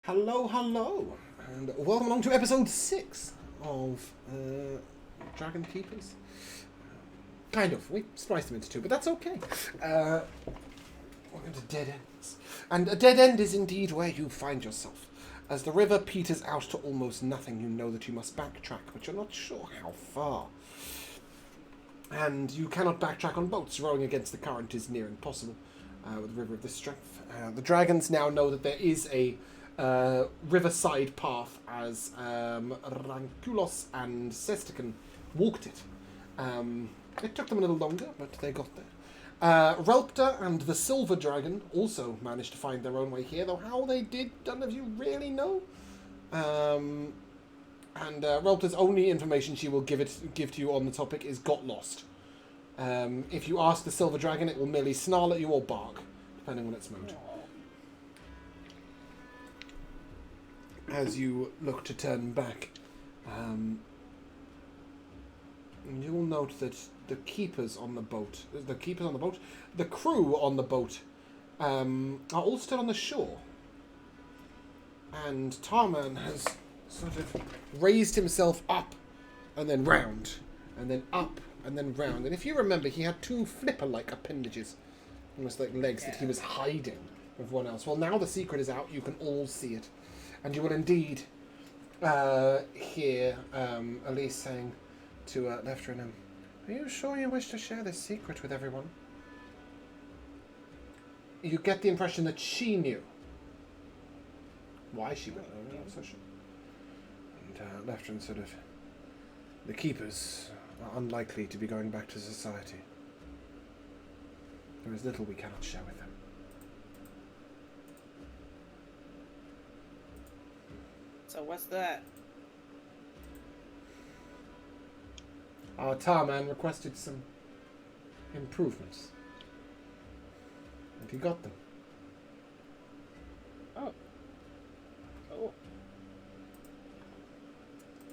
Hello, hello, and welcome along to episode 6 of Dragon Keepers. Kind of. We spliced them into 2, but that's okay. Welcome to Dead Ends. And a dead end is indeed where you find yourself. As the river peters out to almost nothing, you know that you must backtrack, but you're not sure how far. And you cannot backtrack on boats. Rowing against the current is near impossible with the river of this strength. The dragons now know that there is a riverside path as Ranculos and Sestican walked it. It took them a little longer, but they got there. Relpta and the Silver Dragon also managed to find their own way here, though how they did, none of you really know. And Relpta's only information she will give to you on the topic is got lost. If you ask the Silver Dragon, it will merely snarl at you or bark, depending on its mood. As you look to turn back, you will note that the crew on the boat, are all still on the shore. And Tarman has sort of raised himself up, and then round, and then up, and then round. And if you remember, he had 2 flipper-like appendages, almost like legs, that he was hiding with everyone else. Well, now the secret is out, you can all see it. And you will indeed hear Elise saying to Leftrin, "Are you sure you wish to share this secret with everyone?" You get the impression that she knew. Why she wouldn't know, I'm not so sure. And Leftrin sort of, "The Keepers are unlikely to be going back to society. There is little we cannot share with them." So what's that? Our Tarman requested some improvements. And he got them. Oh. Oh.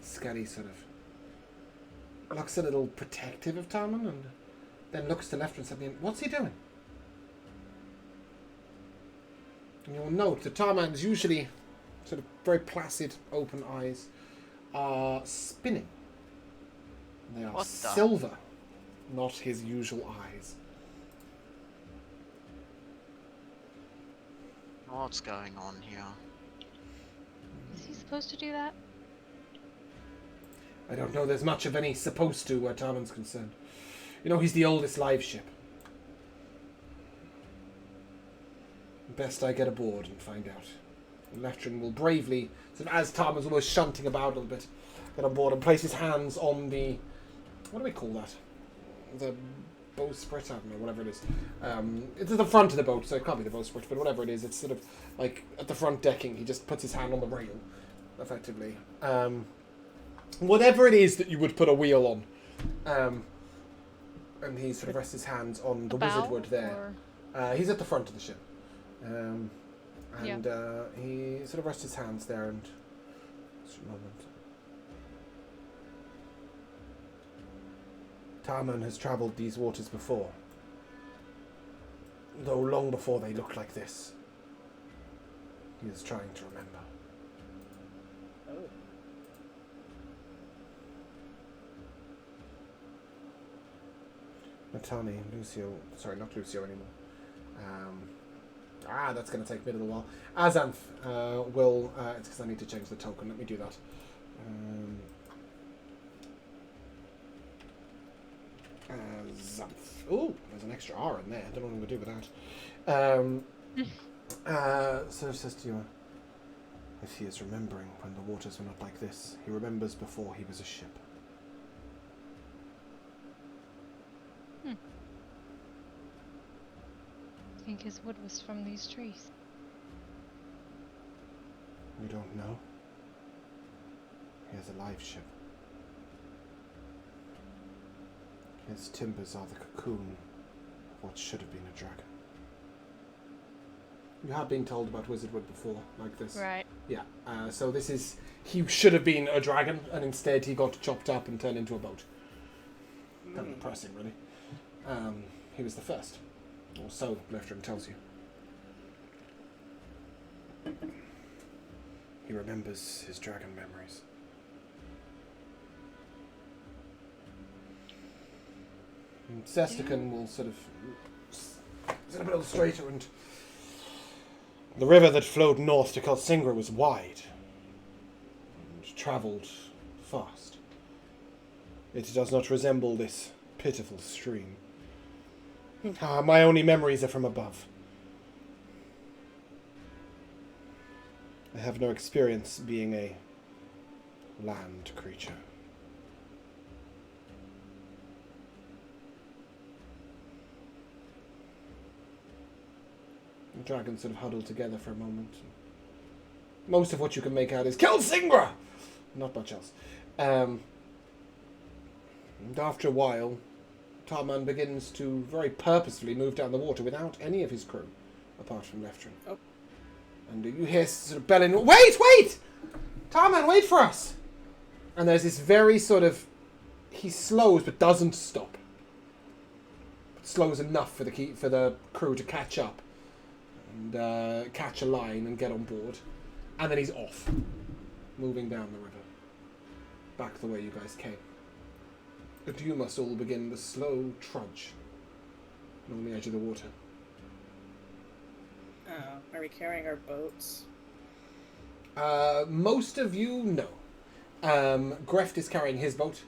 Skelly sort of looks a little protective of Tarman and then looks to left and says, "What's he doing?" And you'll note that Tarman's usually sort of very placid, open eyes are spinning. They are silver, not his usual eyes. What's going on here? Is he supposed to do that? I don't know there's much of any supposed to where Tarman's concerned. You know, he's the oldest live ship. Best I get aboard and find out. And Leftrin will bravely, sort of as Tarman's almost shunting about a little bit, get on board and place his hands on the... What do we call that? The bowsprit? I don't know, whatever it is. It's at the front of the boat, so it can't be the bowsprit, but whatever it is, it's sort of like at the front decking. He just puts his hand on the rail, effectively. Whatever it is that you would put a wheel on. And he sort of rests his hands on the wizard wood there. He's at the front of the ship. He sort of rests his hands there and... Just a moment. Tarman has travelled these waters before. Though long before they looked like this. He is trying to remember. Oh. Matani, Lucio... Sorry, not Lucio anymore. That's going to take me a little while. Azanth will... it's because I need to change the token. Let me do that. Azanth. Oh, there's an extra R in there. I don't know what I'm going to do with that. So it says to you, if he is remembering when the waters were not like this, he remembers before he was a ship. I think his wood was from these trees. We don't know. He has a live ship. His timbers are the cocoon of what should have been a dragon. You have been told about Wizardwood before, like this. Right. Yeah, so this is... He should have been a dragon, and instead he got chopped up and turned into a boat. Kind of depressing, really. He was the first. Or so Leftrin tells you. He remembers his dragon memories. And Sestican will sort of sit a bit straighter, and the river that flowed north to Kalsingra was wide and travelled fast. It does not resemble this pitiful stream. My only memories are from above. I have no experience being a land creature. The dragons sort of huddle together for a moment. Most of what you can make out is Kelsingra! Not much else. And after a while, Tarman begins to very purposefully move down the water without any of his crew, apart from Leftrin. Oh. And you hear sort of belling, wait! Tarman, wait for us! And there's this very sort of, he slows but doesn't stop. But slows enough for the crew to catch up and catch a line and get on board. And then he's off, moving down the river, back the way you guys came. But you must all begin the slow trudge along the edge of the water. Are we carrying our boats? Most of you, no. Greft is carrying his boat.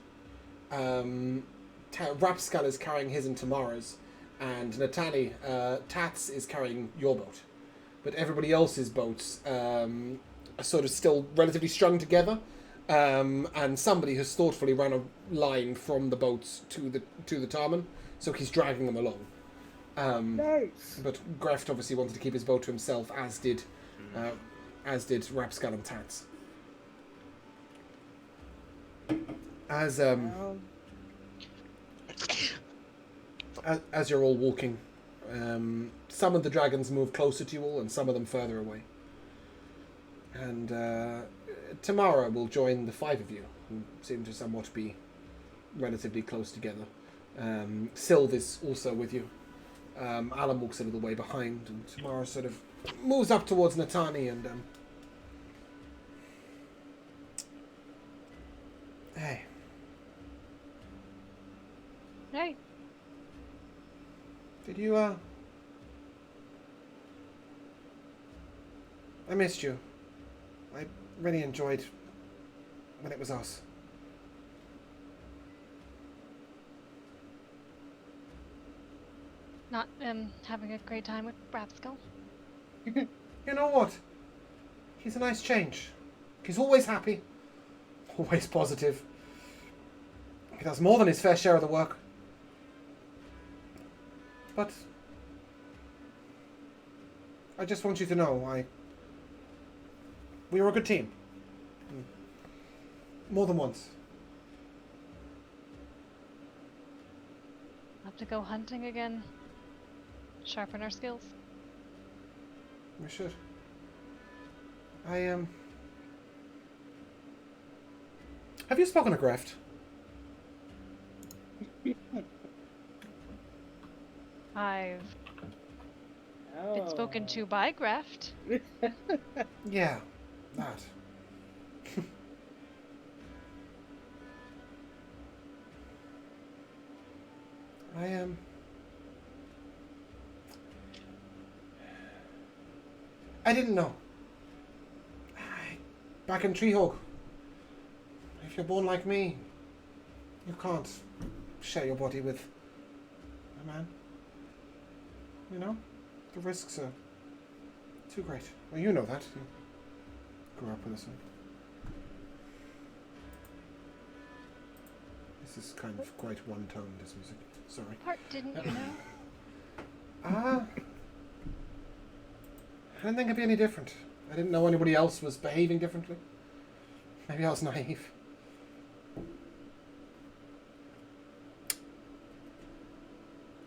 Rapskull is carrying his and Tamara's. And Natani, Tats is carrying your boat. But everybody else's boats are sort of still relatively strung together. And somebody has thoughtfully run a line from the boats to the Tarman, so he's dragging them along. Nice. But Greft obviously wanted to keep his boat to himself, as did Rapskull and Tats. As you're all walking, some of the dragons move closer to you all, and some of them further away. And Tamara will join the five of you, who seem to somewhat be relatively close together. Sylv is also with you. Alan walks a little way behind, and Tamara sort of moves up towards Natani and... Hey. Hey. Did you, I missed you. I really enjoyed when it was us. Not having a great time with Rapskull? You know what? He's a nice change. He's always happy. Always positive. He does more than his fair share of the work. But I just want you to know, we were a good team. More than once. Have to go hunting again. Sharpen our skills. We should. Have you spoken to Greft? I've been spoken to by Greft. Yeah, that. I didn't know. Back in Treehawk. If you're born like me, you can't share your body with a man. You know? The risks are too great. Well, you know that. You grew up with us. This is kind of quite one-toned, this music. Sorry. Part didn't you know? I didn't think it'd be any different. I didn't know anybody else was behaving differently. Maybe I was naive. I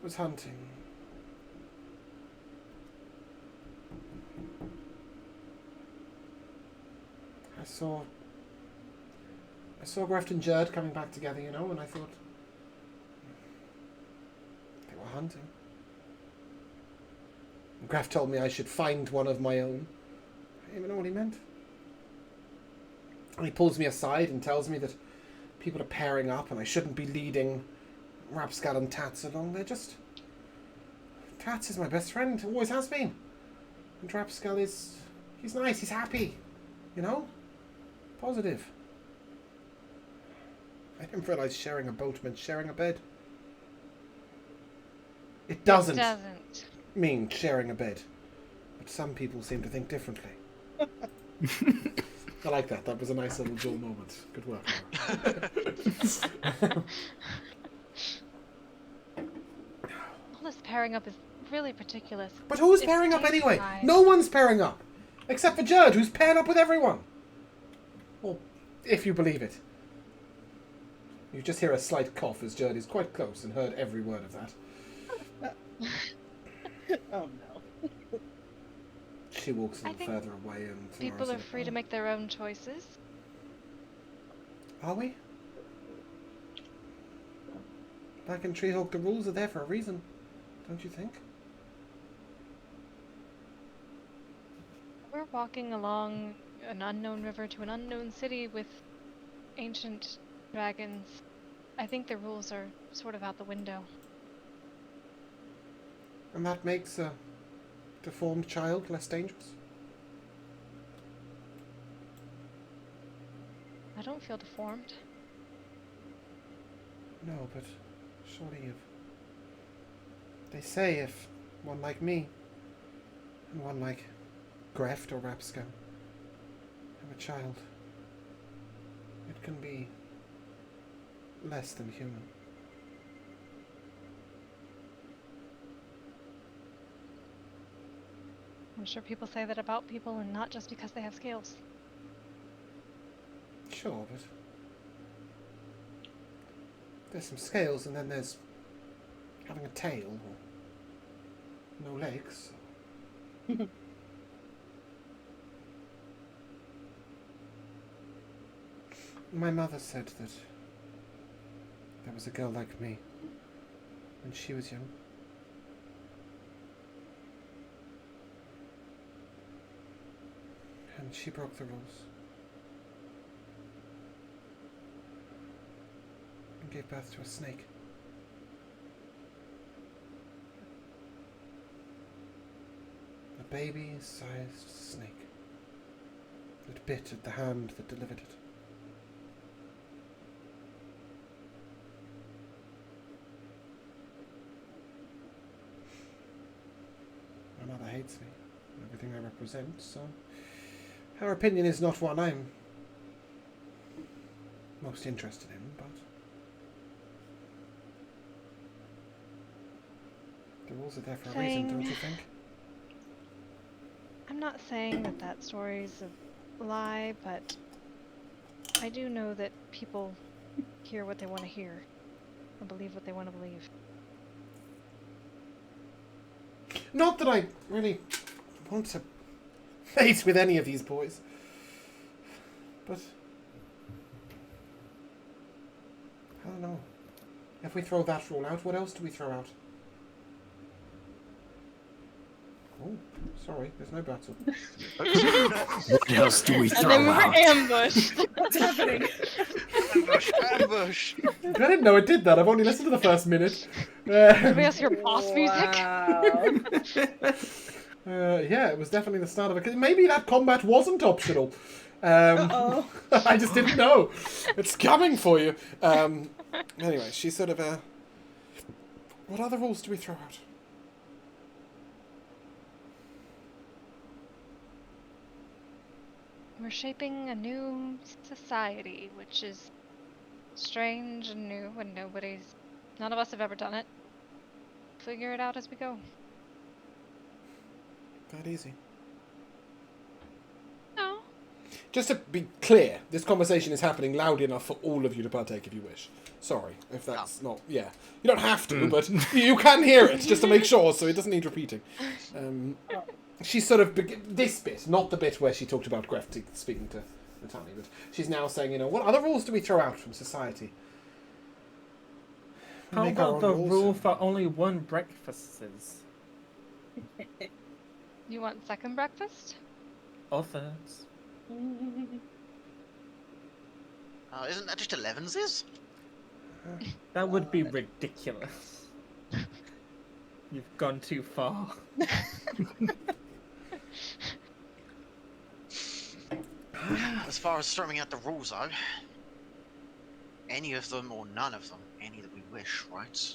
was hunting. I saw Greft and Jerd coming back together, you know, and I thought they were hunting. And Greft told me I should find one of my own. I didn't even know what he meant. And he pulls me aside and tells me that people are pairing up and I shouldn't be leading Rapscal and Tats along. They're just... Tats is my best friend, always has been. And Rapscal is... He's nice, he's happy. You know? Positive. I didn't realise sharing a boat meant sharing a bed. It doesn't mean sharing a bed. But some people seem to think differently. I like that. That was a nice little dual moment. Good work, Laura. All this pairing up is really particular. But who's pairing up anyway? No one's pairing up. Except for Jerd, who's paired up with everyone. Well, if you believe it. You just hear a slight cough as Jerd is quite close and heard every word of that. Oh no. She walks a little further away and... People are free to make their own choices. Are we? Back in Treehawk, the rules are there for a reason. Don't you think? We're walking along an unknown river to an unknown city with ancient dragons. I think the rules are sort of out the window. And that makes a deformed child less dangerous? I don't feel deformed. No, but surely you've... They say if one like me and one like Greft or Rapscan have a child, it can be less than human. I'm sure people say that about people and not just because they have scales. Sure, but there's some scales and then there's having a tail or no legs. My mother said that there was a girl like me when she was young. And she broke the rules. And gave birth to a snake. A baby-sized snake that bit at the hand that delivered it. My mother hates me and everything I represent, so her opinion is not one I'm most interested in, but the rules are there for a reason, don't you think? I'm not saying that that story's a lie, but I do know that people hear what they want to hear and believe what they want to believe. Not that I really want to mate with any of these boys, but I don't know. If we throw that rule out, what else do we throw out? Oh, sorry, there's no battle. What else do we And throw then we were out? ambushed. What's happening? Ambush! Ambush! I didn't know it did that. I've only listened to the first minute. Everybody else hear boss music? Wow. Yeah, it was definitely the start of it. Maybe that combat wasn't optional. Uh-oh. I just didn't know. It's coming for you. Anyway, she's sort of what other rules do we throw out? We're shaping a new society, which is strange and new, and none of us have ever done it. Figure it out as we go. That easy. No. Just to be clear, this conversation is happening loud enough for all of you to partake if you wish. Sorry, if that's not... Yeah. You don't have to, but you can hear it, just to make sure, so it doesn't need repeating. She's sort of... This bit, not the bit where she talked about Greft speaking to Natani, but she's now saying, what other rules do we throw out from society? We How make our about own the rules. rule for only one breakfasts? You want second breakfast? Or thirds? Isn't that just 11s? That would be ridiculous. You've gone too far. As far as throwing out the rules, though, any of them or none of them, any that we wish, right?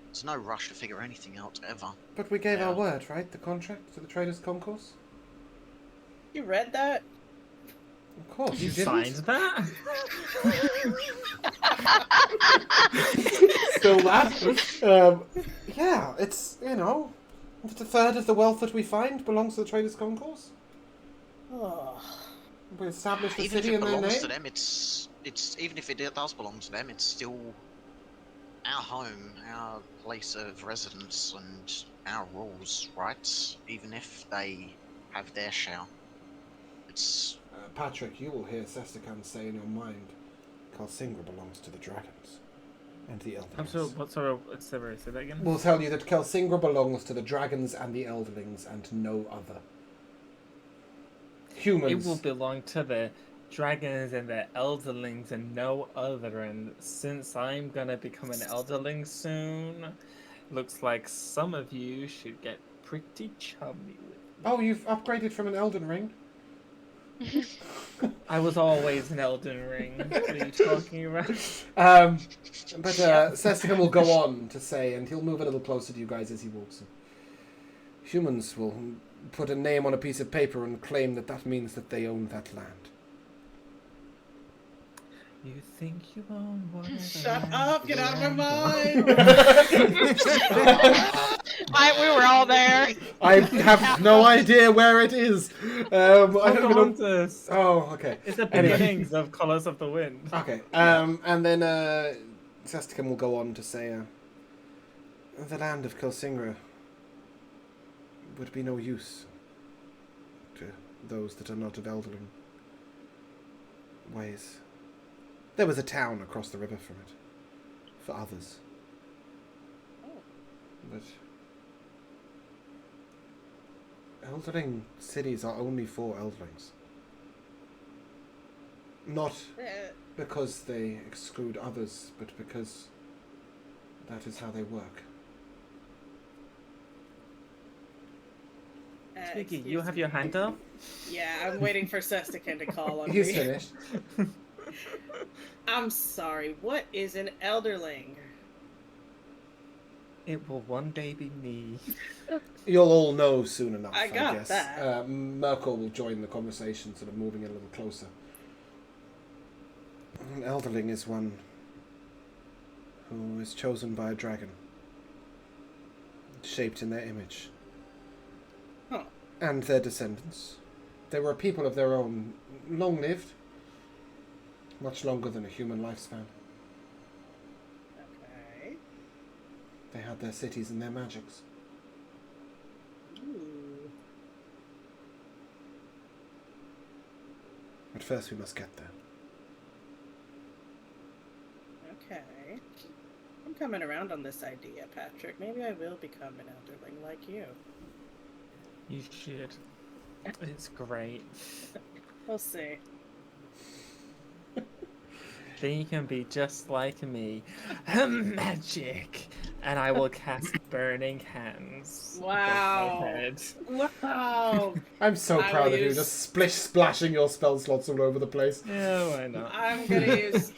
There's no rush to figure anything out ever. But we gave our Yeah. word, right? The contract to the Traders' Concourse? You read that? Of course, You you didn't. signed that? Still that. Yeah, it's, you know, that a third of the wealth that we find belongs to the Traders' Concourse. Oh. We established the Even if city it in their belongs name. to them, it's even if it does belong to them, it's still our home, our place of residence, and our rules, right? Even if they have their share, it's Patrick, you will hear Sestican say in your mind, Kelsingra belongs to the dragons and the elderlings. I'm sorry, what sort of auxiliary? Say that again? We'll tell you that Kelsingra belongs to the dragons and the elderlings and no other. Humans. It will belong to the dragons and the elderlings and no other. And since I'm gonna become an elderling soon, looks like some of you should get pretty chummy with me. Oh, you've upgraded from an Elden Ring? I was always an Elden Ring. What are you talking about? But Sestican will go on to say, and he'll move a little closer to you guys as he walks in. Humans will put a name on a piece of paper and claim that that means that they own that land. You think you own whatever. Shut up! Get out of my mind! We were all there. I have no idea where it is. I don't even know. Oh, okay. It's the Anyway. beginnings of Colours of the Wind. Okay. And then Sestican will go on to say, the land of Kelsingra would be no use to those that are not of Elderling ways. There was a town across the river from it, for others. But Elderling cities are only for Elderlings. Not because they exclude others, but because that is how they work. Twiggy, Excuse you have me. your hand up? Yeah, I'm waiting for Sestican to call on He's me. finished. I'm sorry, what is an elderling? It will one day be me. You'll all know soon enough, I got guess. that. Merkel will join the conversation, sort of moving a little closer. An elderling is one who is chosen by a dragon, shaped in their image, Huh. and their descendants. They were a people of their own, long-lived, much longer than a human lifespan. Okay. They had their cities and their magics. Ooh. But first we must get there. Okay. I'm coming around on this idea, Patrick. Maybe I will become an elderling like you. You should. It's great. We'll see. Then you can be just like me. Magic! And I will cast Burning Hands. Wow. above my head. Wow. I'm so I proud will of you, use- just splashing your spell slots all over the place. Yeah, why not? I'm gonna use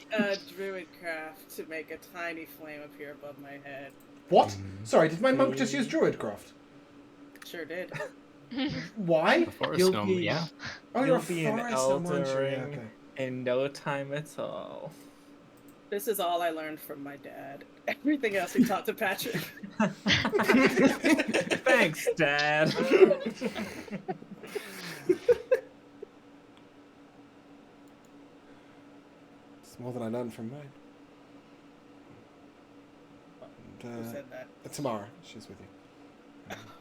druid craft to make a tiny flame appear above my head. What? Sorry, did my monk just use Druidcraft? Sure did. Why? The forest You'll gnome, be- yeah. Oh, You'll you're a be an forest gnome, aren't you? Yeah, Eldering. okay. In no time at all. This is all I learned from my dad. Everything else he taught to Patrick. Thanks, Dad. It's more than I learned from mine. Who And, said that? Tamara, she's with you.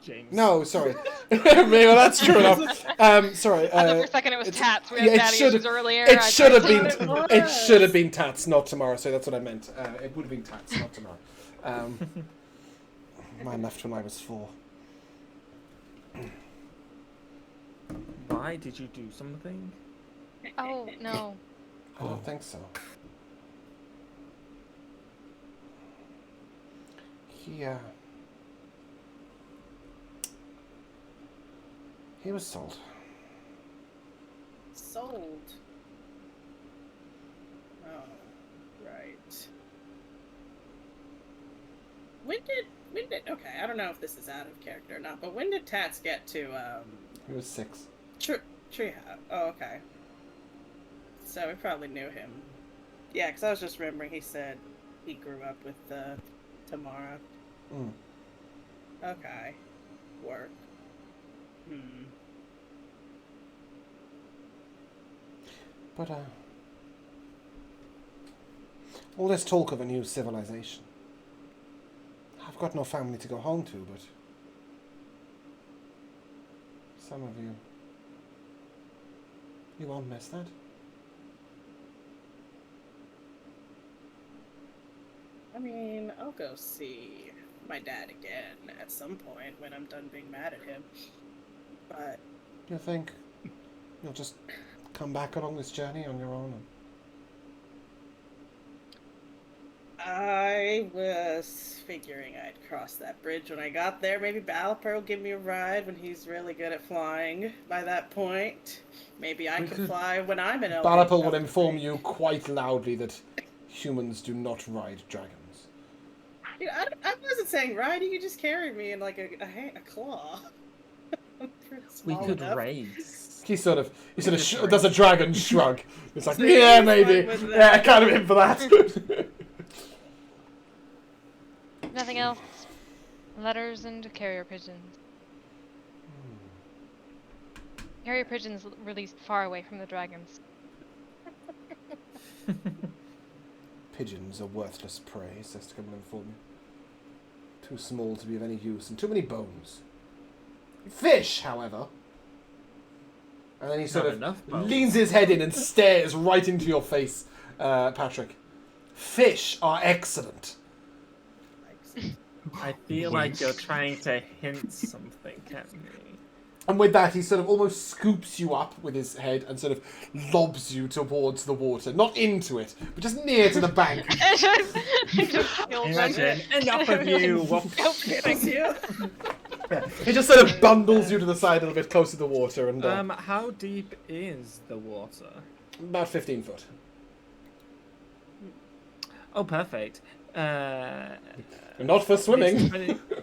James. No, sorry. Maybe that's true enough. Sorry. I thought for a second it was it's- Tats. We yeah, had it daddy should issues earlier. It I should have tried been. to- It should have been Tats, not Tamara. So that's what I meant. It would have been Tats, not Tamara. Mine left when I was 4. Why did you do something? Oh, no. I don't think so. He was sold. Sold. Oh, right. When did okay, I don't know if this is out of character or not, but when did Tats get to He was 6. Treehouse? Oh, okay. So we probably knew him. Yeah, because I was just remembering he said he grew up with Tamara. Mm. Okay. Work. But, all this talk of a new civilization. I've got no family to go home to, but some of you won't miss that. I mean, I'll go see my dad again at some point when I'm done being mad at him. But You think you'll just come back along this journey on your own? I was figuring I'd cross that bridge when I got there. Maybe Balper will give me a ride when he's really good at flying by that point. Maybe I can fly when I'm in a Balapal will inform you quite loudly that humans do not ride dragons. Dude, I wasn't saying ride, you could just carry me in like a claw. We could enough. race. He sort of does a dragon shrug. It's like, yeah, maybe. Yeah, I kind of in for that. Nothing else. Letters and carrier pigeons. Carrier pigeons released far away from the dragons. Pigeons are worthless prey, says to come and inform you. Too small to be of any use, and too many bones. Fish, however. And then he sort of leans his head in and stares right into your face, Patrick. Fish are excellent. I feel like you're trying to hint something at me. And with that, he sort of almost scoops you up with his head and sort of lobs you towards the water. Not into it, but just near to the bank. Imagine, enough of you. Thank you. Yeah. He just sort of bundles you to the side a little bit closer to the water. And how deep is the water? about 15 foot. Oh, perfect. Not for swimming.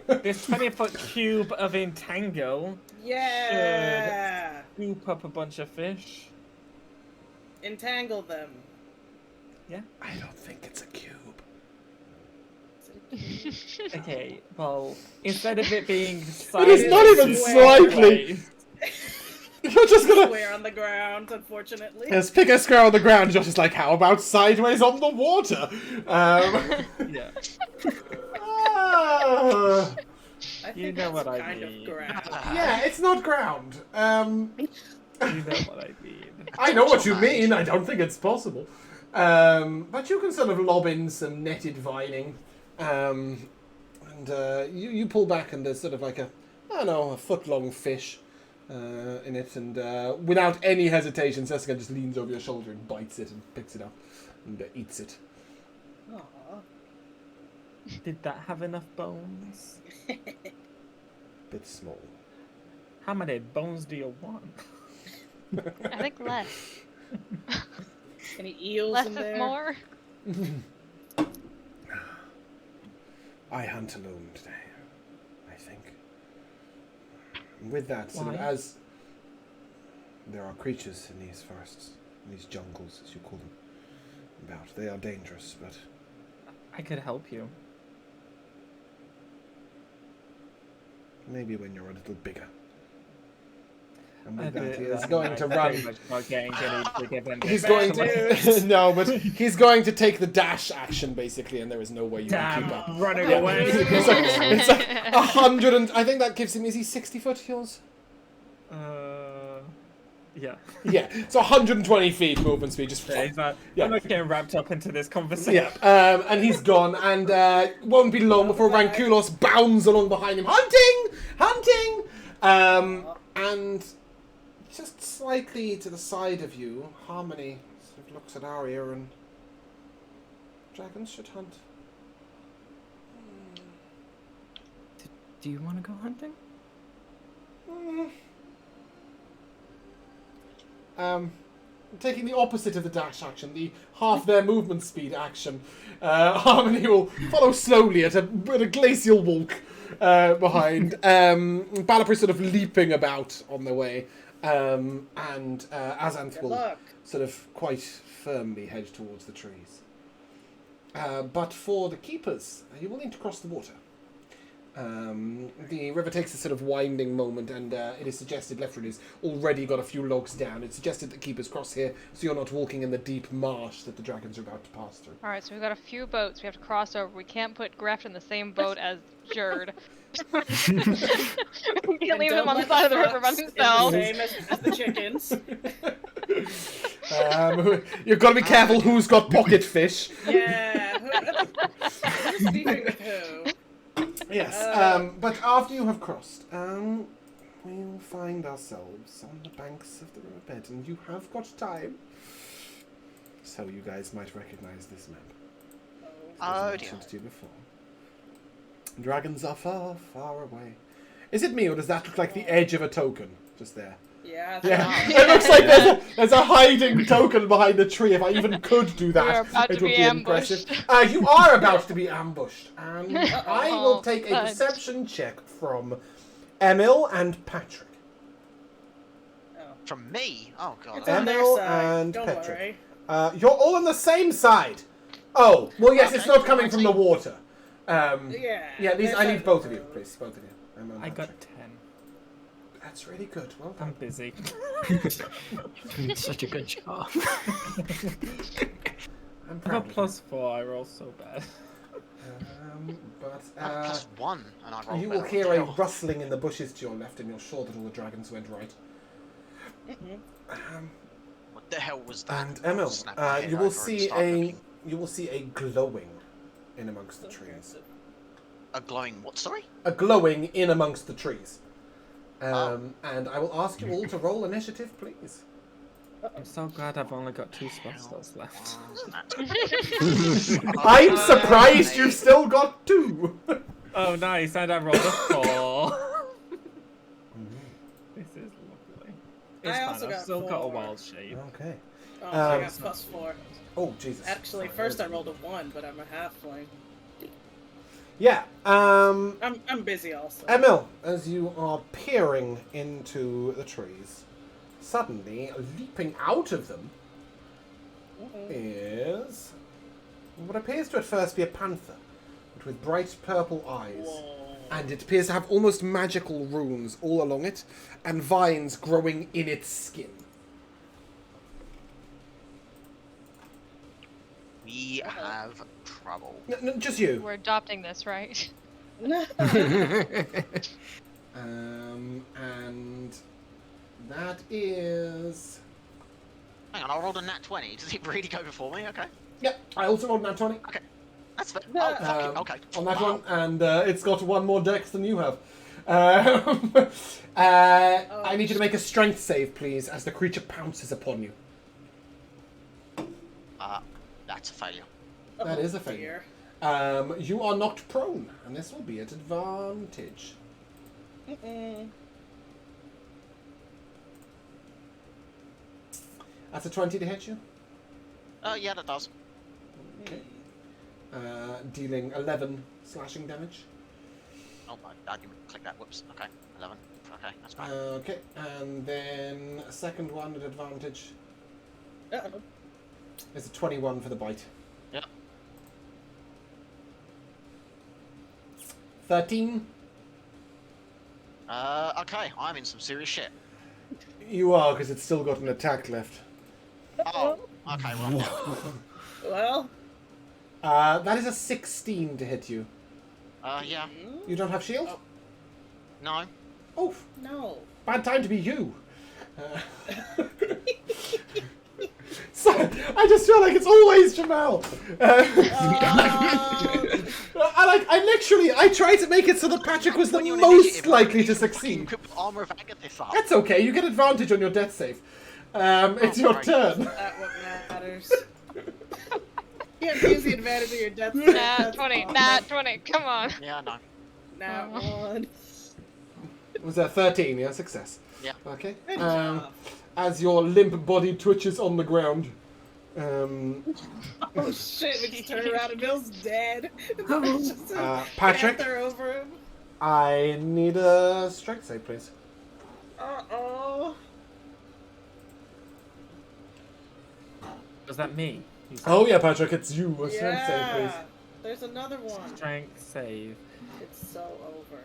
This 20-foot cube of entangle Yeah. should scoop up a bunch of fish. Entangle them. Yeah. I don't think it's a cube. Okay, well, instead of it being It is not even slightly. You're just gonna Square on the ground, unfortunately. just pick a square on the ground. You're just like, how about sideways on the water? Yeah. I You think know that's what I kind mean. of ground. Yeah, it's not ground. You know what I mean. I know what you mean. I don't think it's possible. But you can sort of lob in some netted vining. And you pull back and there's sort of like a foot-long fish in it. And without any hesitation, Sessica just leans over your shoulder and bites it and picks it up and eats it. Aw. Did that have enough bones? Bit small. How many bones do you want? I think less. Any eels Less in is there? more. I hunt alone today, I think. And with that, sort of Why? as there are creatures in these forests, in these jungles, as you call them, about. They are dangerous, but I could help you. maybe when you're a little bigger. And I with that, he do- is I'm going like to very run. much about getting any bigger than He's this. going to no, but he's going to take the dash action basically, and there is no way you can keep up. Damn, running Yeah. away. It's like 100 and I think that gives him. Is he 60 foot yours? Yeah. Yeah, it's 120 feet movement speed. Just Yeah, he's like, Yeah. I'm not getting wrapped up into this conversation. yeah. And he's gone, and won't be long before Rankulos bounds along behind him, hunting. And Just slightly to the side of you, Harmony sort of looks at Arya and... Dragons should hunt. Do you want to go hunting? Taking the opposite of the dash action, the half their movement speed action, Harmony will follow slowly at a glacial walk behind. Balapur sort of leaping about on their way, and Azanth Good will luck. sort of quite firmly head towards the trees. But for the keepers, you will need to cross the water. The river takes a sort of winding moment, and it is suggested Leftred has already got a few logs down. It's suggested that keepers cross here, so you're not walking in the deep marsh that the dragons are about to pass through. Alright, so we've got a few boats we have to cross over. We can't put Greft in the same boat as Jerd. We can't leave him on the side of the river by himself. Same as the chickens. You've got to be careful who's got pocket fish. Yeah. Who's beefing with who? Yes, but after you have crossed, we'll find ourselves on the banks of the riverbed, and you have got time. So you guys might recognize this map. Oh As I dear. mentioned to you before. Dragons are far, far away. Is it me, or does that look like the edge of a token just there? Yeah. Yeah, it looks like there's a hiding token behind the tree. If I even could do that, We are about it to would be be ambushed. impressive. You are about to be ambushed, and I will Oh, take a fudge. perception check from Emil and Patrick. From me? Oh god. It's on their Emil side. and Don't Petra. worry. You're all on the same side. Oh, well, yes, it's Okay, not coming from the water. Yeah. Yeah, these. I need both of you, please, both of you. Emil and I got Patrick. 10. That's really good. Well I'm done. busy. Doing such a good job. I'm I proud got of you. +4, I roll so bad. But I'm +1 and I roll you will better. hear a Hell. rustling in the bushes to your left, and you're sure that all the dragons went right. What the hell was that? And I'll Emil, snap my head you will over and see start looking. a glowing in amongst the trees. A glowing what? Sorry? A glowing in amongst the trees. Oh. And I will ask you all to roll initiative, please. I'm so glad I've only got 2 spell slots left. I'm surprised you've still got 2. Oh nice, and I rolled a 4. This is lovely. It's I fine, also I've got still got a 4. wild shape. Okay. Oh, I Um, got +4. Oh, Jesus. Actually, Sorry, first I that was- rolled a 1, but I'm a halfling. Yeah. I'm busy also. Emil, as you are peering into the trees, suddenly leaping out of them is what appears to at first be a panther, but with bright purple eyes. Whoa. And it appears to have almost magical runes all along it, and vines growing in its skin. We have trouble. No, just you. We're adopting this, right? And that is... Hang on, I rolled a nat 20. Does it really go before me? Okay. Yep, I also rolled nat 20 That's fair. Oh, fuck it. Okay. on that Wow. one, and it's got 1 more dex than you have. I need you to make a strength save, please, as the creature pounces upon you. That's a failure. That is a Oh, failure. dear. You are knocked prone, and this will be at advantage. That's a 20 to hit you. Yeah, that does. Okay. Dealing 11 slashing damage. Oh, I didn't click that. Whoops. Okay, 11. Okay, that's fine. Okay, and then a second one at advantage. Uh-oh. It's a 21 for the bite. Yep. 13. Okay, I'm in some serious shit. You are, because it's still got an attack left. Oh, okay, well, Well, That is a 16 to hit you. yeah. You don't have shield? No. Oh, no. bad time to be you. So, I just feel like it's always Jamal. And I tried to make it so that Patrick was the When you're an most initiative, likely you to fucking succeed. put Armor of Agathis up. That's okay, you get advantage on your death save. It's your right. turn. That what matters. You have to use the advantage of your death. save, Nat that's 20, all. nat 20, come on. Yeah, I know. Nat Oh. 1. Was that 13? Yeah, success. Yeah. Okay. Good job. As your limp body twitches on the ground. Oh shit, we just turn around and Bill's dead. There's just a Patrick, panther over him. I need a strength save, please. Uh-oh. Was that me? You said Oh yeah, Patrick, it's you. A strength save, Yeah. please. There's another one. Strength save. It's so over.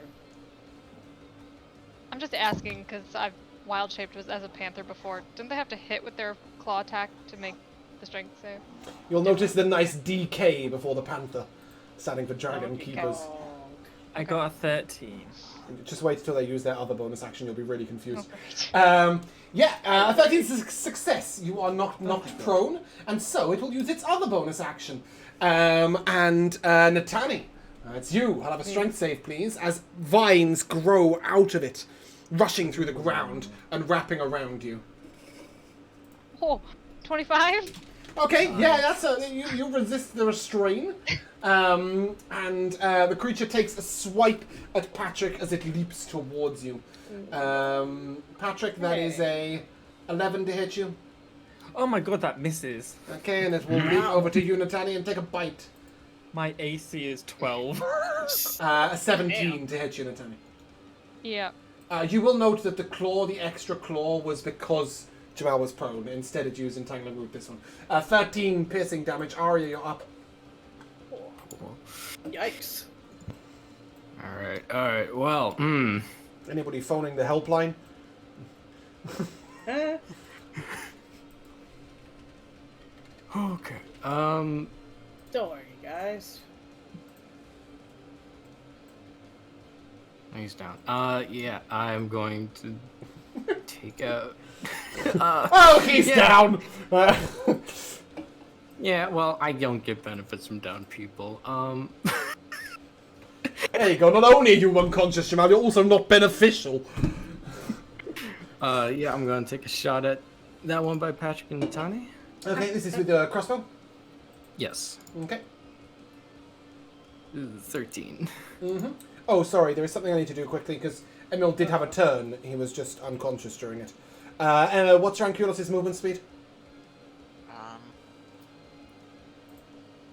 I'm just asking because I've wild shaped as a panther before. Didn't they have to hit with their claw attack to make the strength save? You'll notice the nice DK before the panther, standing for Dragon Oh, DK. Keepers. Oh. I got a 13. Just wait till they use their other bonus action, you'll be really Oh, confused. great. A 13 is a success. You are knocked prone, and so it will use its other bonus action. Natani, it's you. I'll have a strength save, please, as vines grow out of it, rushing through the ground and wrapping around you. Oh, 25? Okay, yeah, that's you resist the restrain, the creature takes a swipe at Patrick as it leaps towards you. Patrick, that is a 11 to hit you. Oh my god, that misses. Okay, and it will leap over to you, Natani, and take a bite. My AC is 12. A 17 to hit you, Natani. Yeah. You will note that the extra claw, was because Jamal was prone. Instead, it used Entangling Root this one. 13 piercing damage. Arya, you're up. Yikes. Alright, well, Anybody phoning the helpline? Huh? okay, Don't worry, guys. he's down. Yeah, I'm going to take out... Oh, he's down! yeah, well, I don't get benefits from down people. There you go. Not only are you unconscious, Jamal, you're also not beneficial. Yeah, I'm going to take a shot at that one by Patrick and Natani. Okay, this is with the crossbow. Yes. Okay. 13. Mm-hmm. Oh, sorry, there is something I need to do quickly, because Emil did have a turn. He was just unconscious during it. Emma, what's Ranculus's movement speed?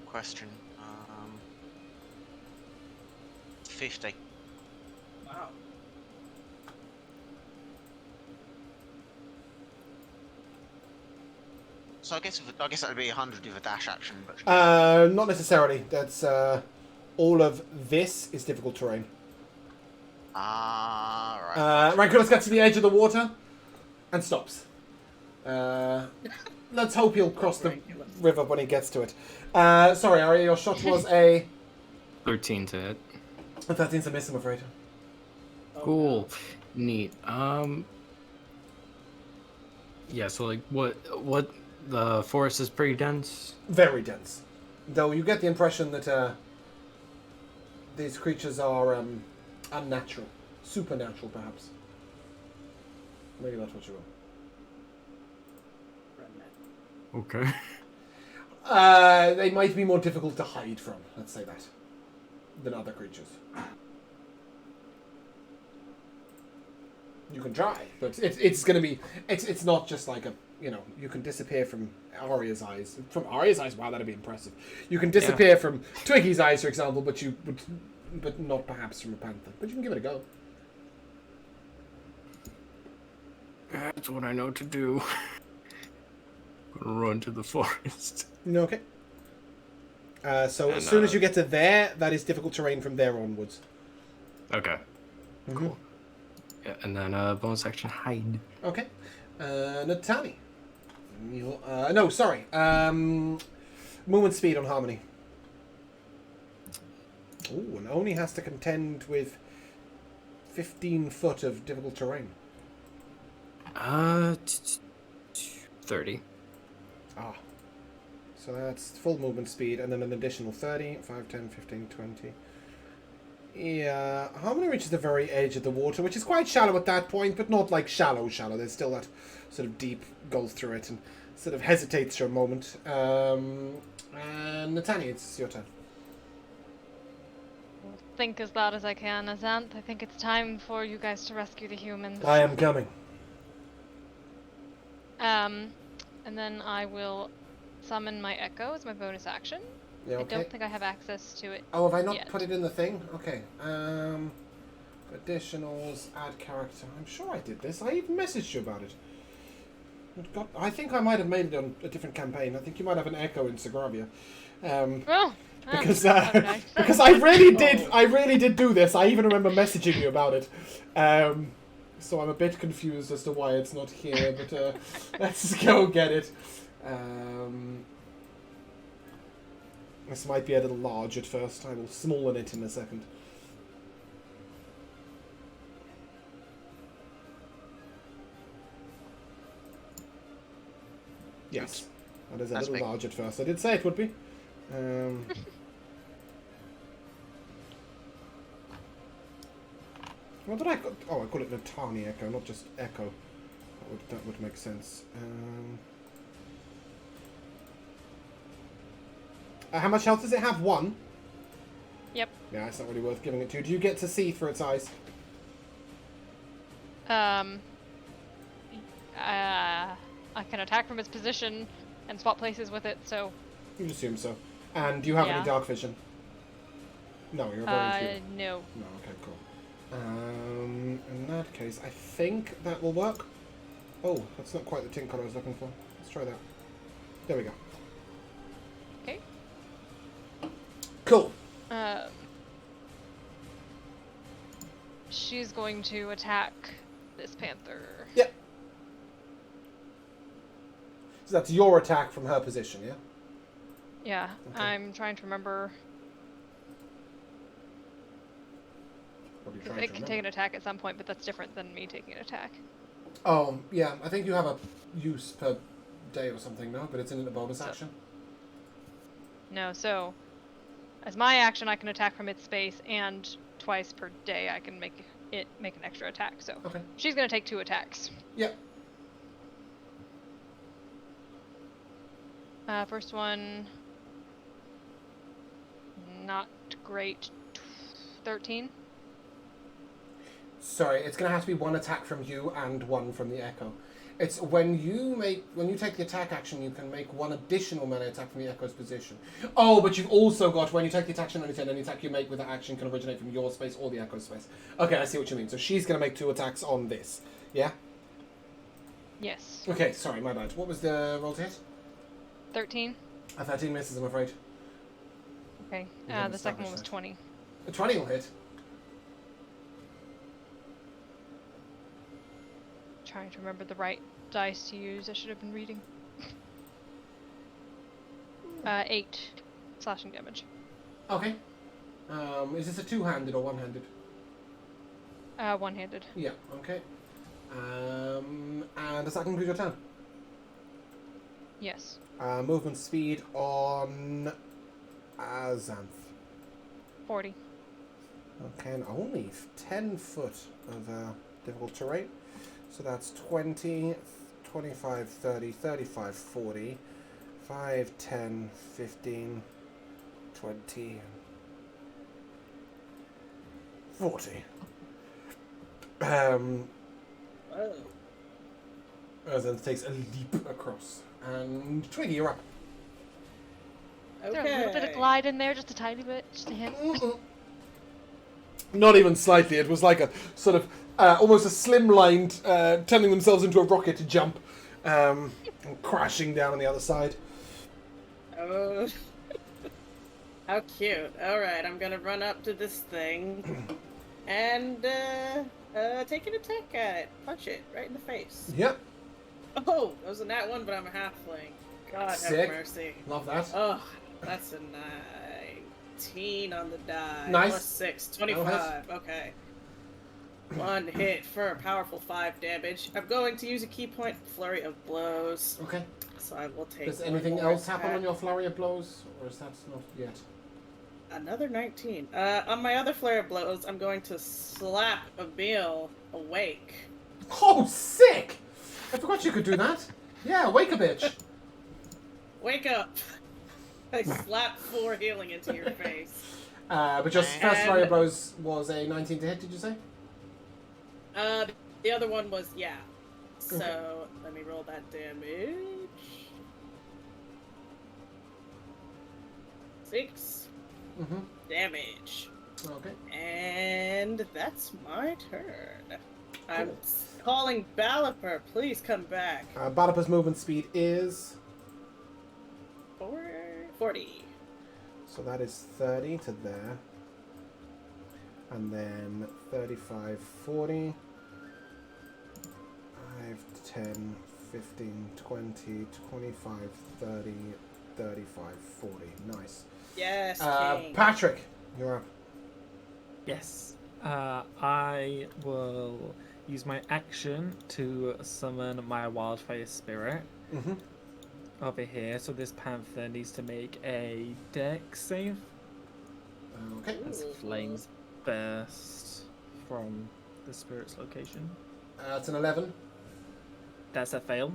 Question. 50. Wow. So I guess that would be 100 with a dash action, but Not necessarily. That's, all of this is difficult terrain. right. Ranculus gets to the edge of the water and stops. Let's hope he'll cross the river when he gets to it. Sorry, Arya, your shot was a 13 to hit. 13's a miss, I'm afraid. Cool. Neat. Yeah, so like what the forest is pretty dense. Very dense. Though you get the impression that these creatures are unnatural. Supernatural, perhaps. Maybe that's what you will. Okay. They might be more difficult to hide from, let's say that, than other creatures. You can try, but it's going to be... It's not just like a... you can disappear from Arya's eyes. From Arya's eyes? Wow, that'd be impressive. You can disappear from Twiggy's eyes, for example, but not perhaps from a panther. But you can give it a go. That's what I know to do. Run to the forest. Okay. So as soon as you get to there, that is difficult terrain from there onwards. Okay. Mm-hmm. Cool. Yeah, and then bonus action hide. Okay. Natani. No, sorry. Movement speed on Harmony. Ooh, and only has to contend with 15 foot of difficult terrain. 30. Ah. So that's full movement speed, and then an additional 30, 5, 10, 15, 20. Yeah, Harmony reaches the very edge of the water, which is quite shallow at that point, but not like shallow. There's still that sort of deep goes through it and sort of hesitates for a moment. And Natania, it's your turn. Think as loud as I can, Azanth. I think it's time for you guys to rescue the humans. I am coming. And then I will summon my Echo as my bonus action. Yeah, okay. I don't think I have access to it. Oh, have I not yet. put it in the thing? Okay. Additionals, add character. I'm sure I did this. I even messaged you about it. I think I might have made it on a different campaign. I think you might have an Echo in Segravia. Because I really did do this. I even remember messaging you about it. So I'm a bit confused as to why it's not here, but let's go get it. This might be a little large at first. I will smallen it in a second. Yes, that is a little large at first. I did say it would be. What did I call? Oh, I call it Natani Echo, not just Echo. That would make sense. How much health does it have? 1? Yep. Yeah, it's not really worth giving it to. Do you get to see through its eyes? I can attack from its position and swap places with it, so... You'd assume so. And do you have any Yeah. dark vision? No, you're very few. No. No, okay, cool. In that case, I think that will work. Oh, that's not quite the tint color I was looking for. Let's try that. There we go. Okay. Cool. She's going to attack this panther. Yep. So that's your attack from her position, yeah? Yeah, Okay. I'm trying to remember. What are you trying It to can remember? take an attack at some point, but that's different than me taking an attack. Oh, yeah. I think you have a use per day or something, no? But it's in a bonus action. No, so as my action, I can attack from its space, and twice per day I can make an extra attack. So Okay. she's gonna take 2 attacks. Yep. First one, not great. 13. Sorry, it's going to have to be 1 attack from you and 1 from the Echo. It's when you take the attack action, you can make 1 additional melee attack from the Echo's position. Oh, but you've also got, when you take the attack action, any attack you make with that action can originate from your space or the Echo's space. Okay, I see what you mean. So she's going to make 2 attacks on this. Yeah? Yes. Okay, sorry, my bad. What was the roll to hit? 13. A 13 misses, I'm afraid. Okay. We haven't The second one was established 20. A 20 will hit. Trying to remember the right dice to use. I should have been reading. 8 slashing damage. Okay. Is this a 2-handed or 1-handed? One-handed. Yeah, okay. And does that conclude your turn? Yes. Movement speed on Azanth. 40. Okay, and only 10 foot of difficult terrain. So that's 20, 25, 30, 35, 40, 5, 10, 15, 20, 40. Oh. Azanth takes a leap across. And Twiggy, you're up. Is there a little bit of glide in there? Just a tiny bit? Just a hint? Not even slightly. It was like a sort of almost a slimlined, turning themselves into a rocket to jump, and crashing down on the other side. Oh. How cute. Alright, I'm gonna run up to this thing and take an attack at it. Punch it right in the face. Yep. Oh, that was a nat 1, but I'm a halfling. God Sick. have mercy. Love that. Oh, that's a 19 on the die. Nice. Plus 6, 25. Okay. 1 hit for a powerful 5 damage. I'm going to use a key point, flurry of blows. Okay. So I will take. Does one anything more else happen attack. on your flurry of blows, or is that not yet? Another 19. On my other flare of blows, I'm going to slap Emil awake. Oh, sick! I forgot you could do that. Yeah, wake a bitch. Wake up! I slap 4 healing into your face. But just first flurry of blows was a 19 to hit, did you say? The other one was, yeah. So, Okay. let me roll that damage. 6 Mm-hmm. damage. Okay. And that's my turn. I'm calling Baliper, please come back. Balapa's movement speed is... 40. So that is 30 to there. And then 35, 40. 5, 10, 15, 20, 25, 30, 35, 40. Nice. Yes, King. Patrick, you're up. Yes. I will use my action to summon my wildfire spirit Mm-hmm. over here. So this panther needs to make a dex save Okay. as flames burst from the spirit's location. It's an 11. That's a fail.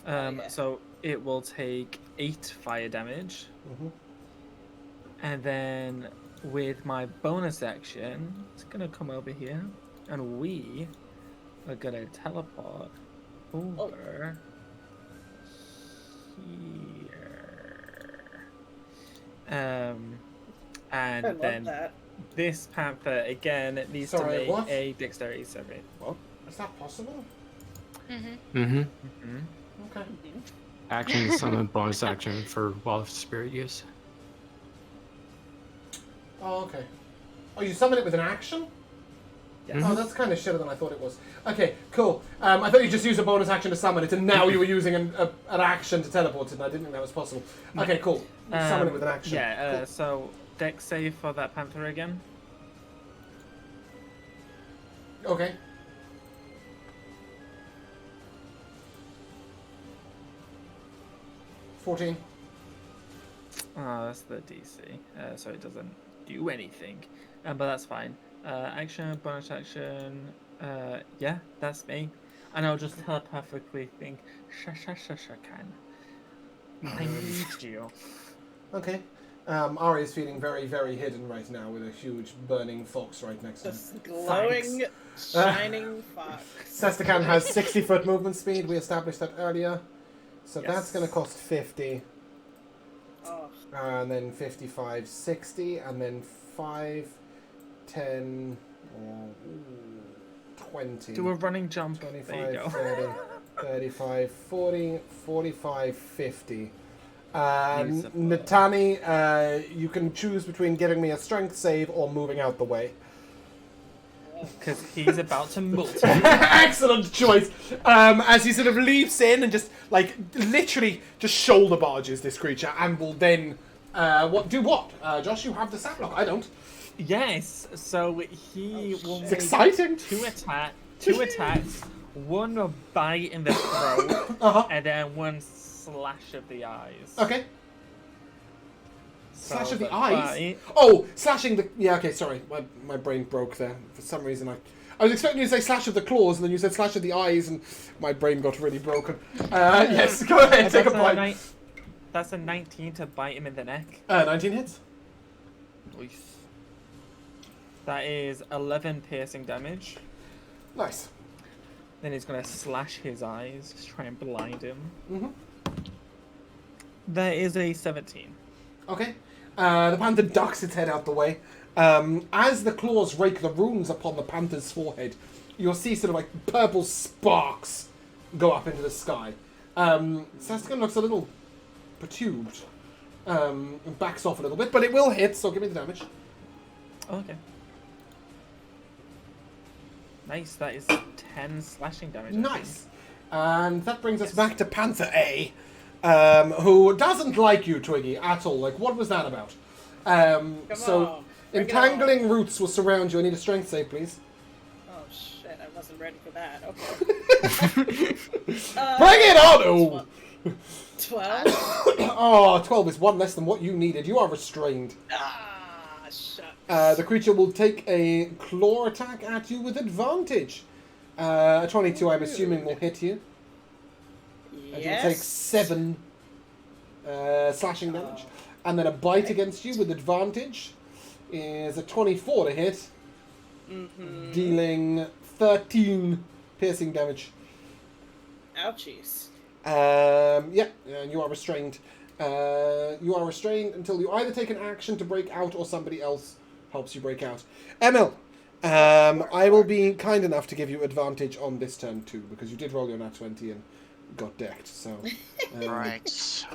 Yeah. So it will take 8 fire damage. Mm-hmm. And then with my bonus action, it's gonna come over here, and we are gonna teleport over here. And I love then that. this panther again needs Sorry, to make what? a dexterity saving. What? Is that possible? Mm-hmm. Mm-hmm. Mm-hmm. Okay. Action to summon, bonus action for Wild Spirit use. Oh, okay. Oh, you summon it with an action? Yes. Oh, that's kind of shitter than I thought it was. Okay, cool. I thought you just used a bonus action to summon it, and now you were using an action to teleport it, and I didn't think that was possible. Okay, cool. You summon it with an action. Yeah, Cool. so dex save for that panther again. Okay. $14. That's the DC, so it doesn't do anything. But that's fine. Action, bonus action. Yeah, that's me. And I'll just telepathically think, Shakan. I need you. Okay. Ari is feeling very, very hidden right now with a huge burning fox right next to him. This glowing, shining fox. Sestakan has 60-foot movement speed. We established that earlier. So Yes. that's going to cost 50. Oh, And then 55, 60. And then 5, 10, 20. Do a running jump. There you 25, go. 30, 35, 40, 45, 50. Beautiful. Natani, you can choose between giving me a strength save or moving out the way. Because he's about to multi. Excellent choice. As he sort of leaps in and just, like, literally just shoulder barges this creature and will then, do what? Josh, you have the saplock. I don't. Yes, so he will It's make exciting. two attacks, one bite in the throat, Uh-huh. and then one slash of the eyes. Okay. So Slash of the the eyes? bite- Oh, slashing the... Yeah, okay, sorry. My brain broke there. For some reason, I was expecting you to say slash of the claws, and then you said slash of the eyes, and my brain got really broken. Yes, go ahead, take a bite. That's a 19 to bite him in the neck. 19 hits. Nice. That is 11 piercing damage. Nice. Then he's gonna slash his eyes, just try and blind him. Mm-hmm. That is a 17. Okay. The panther ducks its head out the way. As the claws rake the runes upon the panther's forehead, you'll see sort of like purple sparks go up into the sky. Sestakan looks a little perturbed. And backs off a little bit, but it will hit, so give me the damage. Oh, okay. Nice, that is 10 slashing damage. I Nice. And that brings us back to Panther A, who doesn't like you, Twiggy, at all. Like, what was that about? come So, on. Bring it entangling roots will surround you. I need a strength save, please. Oh shit, I wasn't ready for that. Okay. Bring it on! Oh. 12? Oh, 12 is one less than what you needed. You are restrained. Ah! The creature will take a claw attack at you with advantage. A 22, I'm assuming, will hit you. And you'll take 7 slashing damage. And then a bite against you with advantage is a 24 to hit, dealing 13 piercing damage. Ouchies. Yeah, and you are restrained. You are restrained until you either take an action to break out or somebody else helps you break out. Emil, I will be kind enough to give you advantage on this turn too, because you did roll your nat 20 and got decked, so... Right.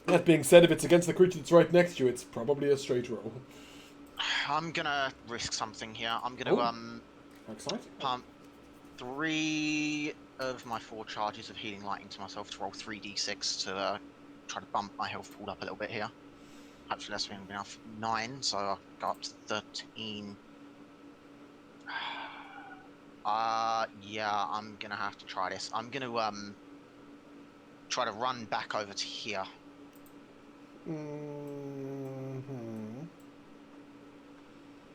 That being said, if it's against the creature that's right next to you, it's probably a straight roll. I'm gonna risk something here. I'm gonna Exciting. pump 3 of my 4 charges of healing light into myself to roll 3d6 to try to bump my health pool up a little bit here. Hopefully that's going to be enough. 9, so I'll go up to 13. Yeah, I'm gonna have to try this. I'm gonna try to run back over to here.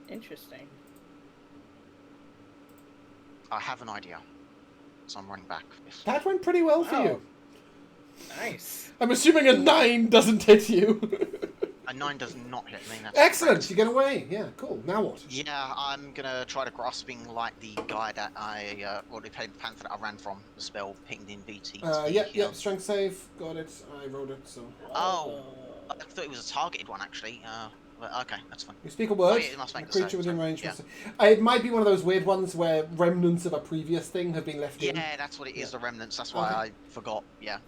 Interesting. I have an idea, so I'm running back. That went pretty well for you. Nice. I'm assuming a 9 doesn't hit you. A 9 does not hit me. That's Excellent, correct. you get away. Yeah, cool. Now what? Yeah, I'm gonna try to grasping like the guy that or the panther that I ran from. The spell pinged in BT. Yeah, strength save. Got it. I wrote it, so... Oh, I thought it was a targeted one actually. Well, okay, that's fine. You speak a word, yeah, it must make a a creature save, within sorry. range. Yeah. It might be one of those weird ones where remnants of a previous thing have been left in. Yeah, that's what it is. The remnants. That's why Okay. I forgot. Yeah.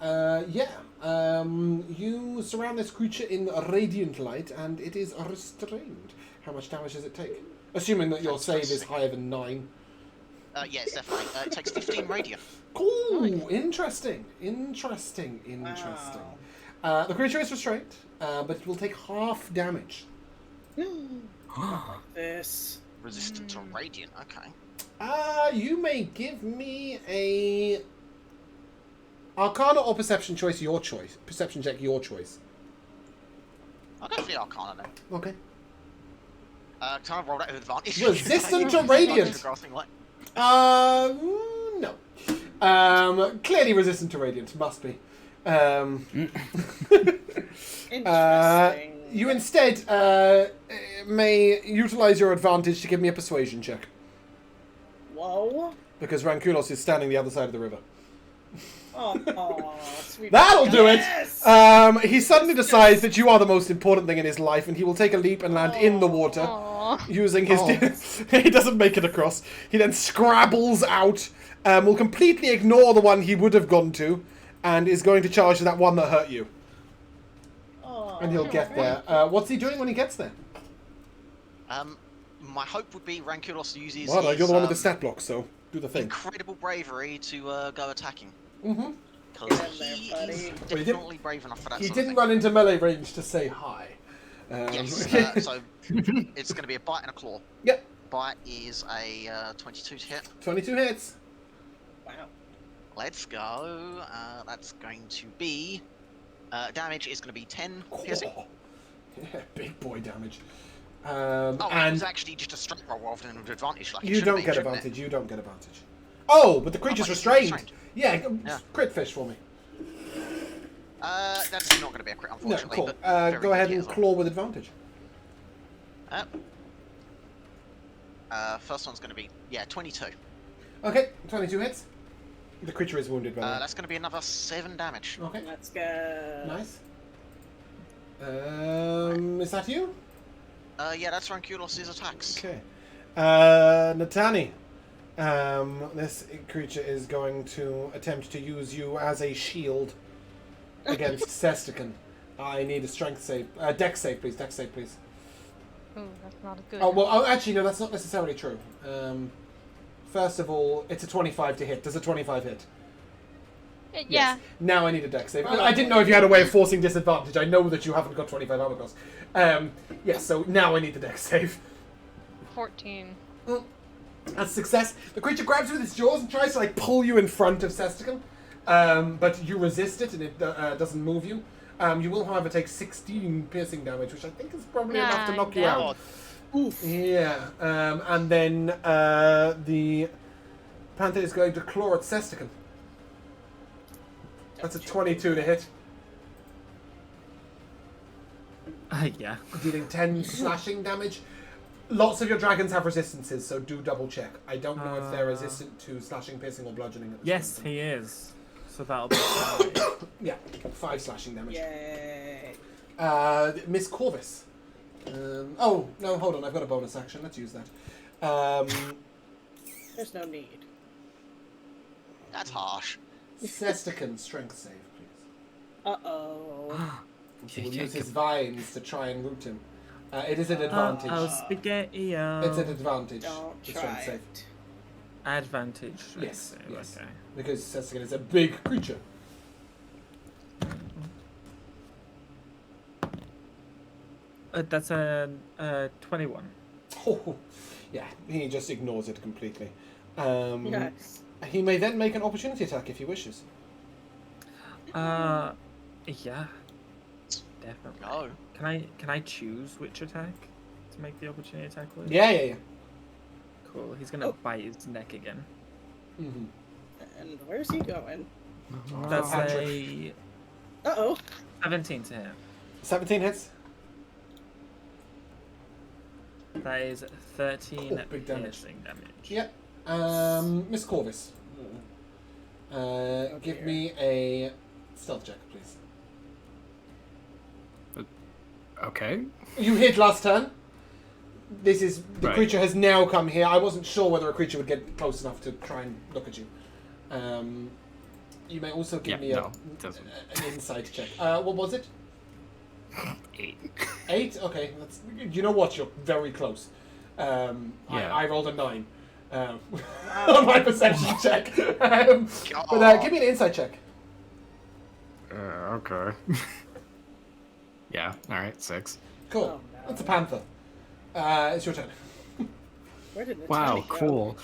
You surround this creature in radiant light, and it is restrained. How much damage does it take? Assuming that your save is higher than 9. Yeah, it's definitely. It takes 15 radiant. Cool. Interesting. Wow. The creature is restrained, but it will take half damage. This. Resistant to radiant. Okay. You may give me a Arcana or Perception choice, your choice. Perception check, your choice. I'll go for the Arcana then. Okay. Can I roll that with advantage? Resistant to radiant. No. Clearly resistant to radiant, must be. Interesting. You instead may utilize your advantage to give me a persuasion check. Whoa. Because Ranculos is standing the other side of the river. Oh, sweet. That'll do it! Yes! He suddenly decides that you are the most important thing in his life, and he will take a leap and land in the water, using his... He doesn't make it across. He then scrabbles out, will completely ignore the one he would have gone to, and is going to charge that one that hurt you. And he'll get there. What's he doing when he gets there? My hope would be Ranculos uses Well, his, you're the one with the stat block, so do the thing. incredible bravery to go attacking. Mm-hmm. Because Get in there, he buddy. is Well, he definitely brave enough for that He sort didn't of thing. run into melee range to say hi. Yes, so it's going to be a bite and a claw. Yep. Bite is a 22 to hit. 22 hits. Wow. Let's go. That's going to be... damage is going to be 10 piercing. Oh. Yeah, big boy damage. Oh, it and was actually just a straight roll rather than an advantage. Like it you should don't be, get shouldn't it? advantage. You don't get advantage. Oh, but the creature's but he's restrained. Yeah, Yeah. crit fish for me. That's not going to be a crit, No, unfortunately. cool. But very Go ahead good and as well. claw with advantage. First one's going to be 22. Okay, 22 hits. The creature is wounded, by the way. That's going to be another 7 damage. Okay, Let's go. nice. Is that you? Yeah, that's Ranculos' attacks. Okay. Natani. This creature is going to attempt to use you as a shield against Sestican. I need a strength save. Dex save, please. Dex save, please. Ooh, that's not a good. Oh, well, actually, no, that's not necessarily true. First of all, it's a 25 to hit. Does a 25 hit? Yeah. Yes. Now I need a dex save. I didn't know if you had a way of forcing disadvantage. I know that you haven't got 25 armor class. Yes, so now I need the dex save. 14. That's success. The creature grabs you with its jaws and tries to pull you in front of Sestican, but you resist it and it doesn't move you. You will, however, take 16 piercing damage, which I think is probably enough to knock you no. out. Oof. Yeah, and then the Panther is going to claw at Sestican. That's a 22 to hit, Yeah. dealing 10 slashing damage. Lots of your dragons have resistances, so do double check. I don't know if they're resistant to slashing, piercing, or bludgeoning. At this Yes, point. he is. So that'll be fine. Yeah, 5 slashing damage. Yay. Miss Corvus. Oh, no, hold on. I've got a bonus action. Let's use that. There's no need. That's harsh. Sestican, strength save, please. Uh-oh. He will use his vines to try and root him. It is an advantage. Spaghetti. It's an advantage. Don't the try strength save. it. Advantage. strength Yes, save, yes. Okay. Because Sestican is a big creature. That's a 21. Oh, yeah, he just ignores it completely. Yes. He may then make an opportunity attack if he wishes. Yeah. Definitely. Go. Can I choose which attack to make the opportunity attack with? Yeah. Cool. He's gonna bite his neck again. Mm-hmm. And where's he going? That's Patrick. a Uh-oh. 17 to hit. 17 hits. That is 13 Oh, big damage. piercing damage. Yep. Miss Corvus. Give dear. me a stealth check, please. Okay. You hit last turn. The Right. creature has now come here. I wasn't sure whether a creature would get close enough to try and look at you. You may also give me no, it doesn't. an insight check. What was it? 8. 8? Okay. You know what? You're very close. Yeah. I rolled a 9 on my perception check. But give me an insight check. Okay. Yeah. All right. 6. Cool. Oh, no. That's a panther. It's your turn. Where did the Wow. tiny go? Cool.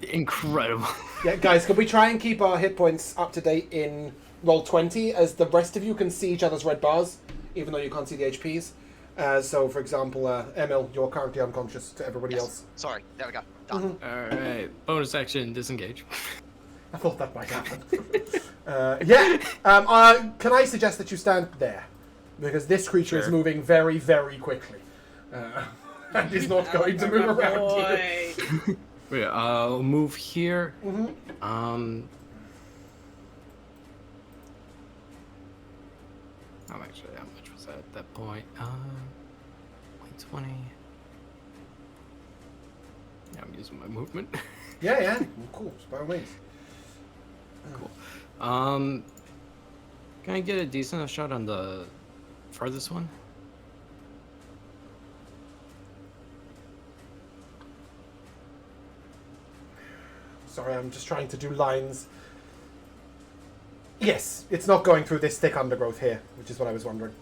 Incredible. Yeah, guys, can we try and keep our hit points up to date in roll 20, as the rest of you can see each other's red bars, even though you can't see the HPs. So, for example, Emil, you're currently unconscious to everybody Yes. else. Sorry. There we go. Done. All right. Bonus action. Disengage. I thought that might happen. Can I suggest that you stand there? Because this creature is Sure. moving very, very quickly. And is not going to move Oh, around you. boy. Wait. I'll move here. Mm-hmm. Actually, how much was that at that point? 20. Yeah, I'm using my movement. Yeah. Cool. By all means. Can I get a decent enough shot on the farthest one? Sorry, I'm just trying to do lines. Yes, it's not going through this thick undergrowth here, which is what I was wondering.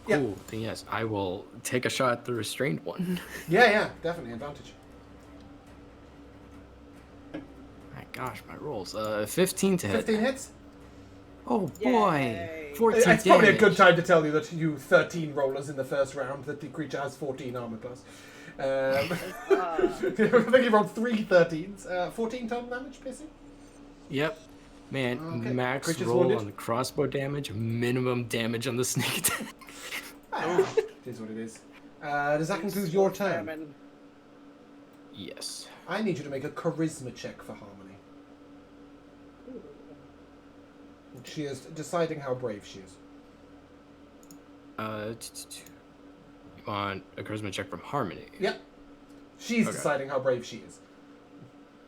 Yeah. Cool. Then yes, I will take a shot at the restrained one. Yeah, definitely advantage. My gosh, my rolls. 15 to hit. 15 hits? Oh boy. Yay. 14 It's probably a damage. good time to tell you that you 13 rollers in the first round, that the creature has 14 armor class. I think you rolled 3 13s. 14 total damage, piercing? Yep. Man, Okay. max Creature's roll wounded. on the crossbow damage, minimum damage on the sneak attack. It is what it is. Does that conclude your turn? Vermin. Yes. I need you to make a charisma check for Harmony. She is deciding how brave she is. You want a charisma check from Harmony? Yep. She's Okay. deciding how brave she is.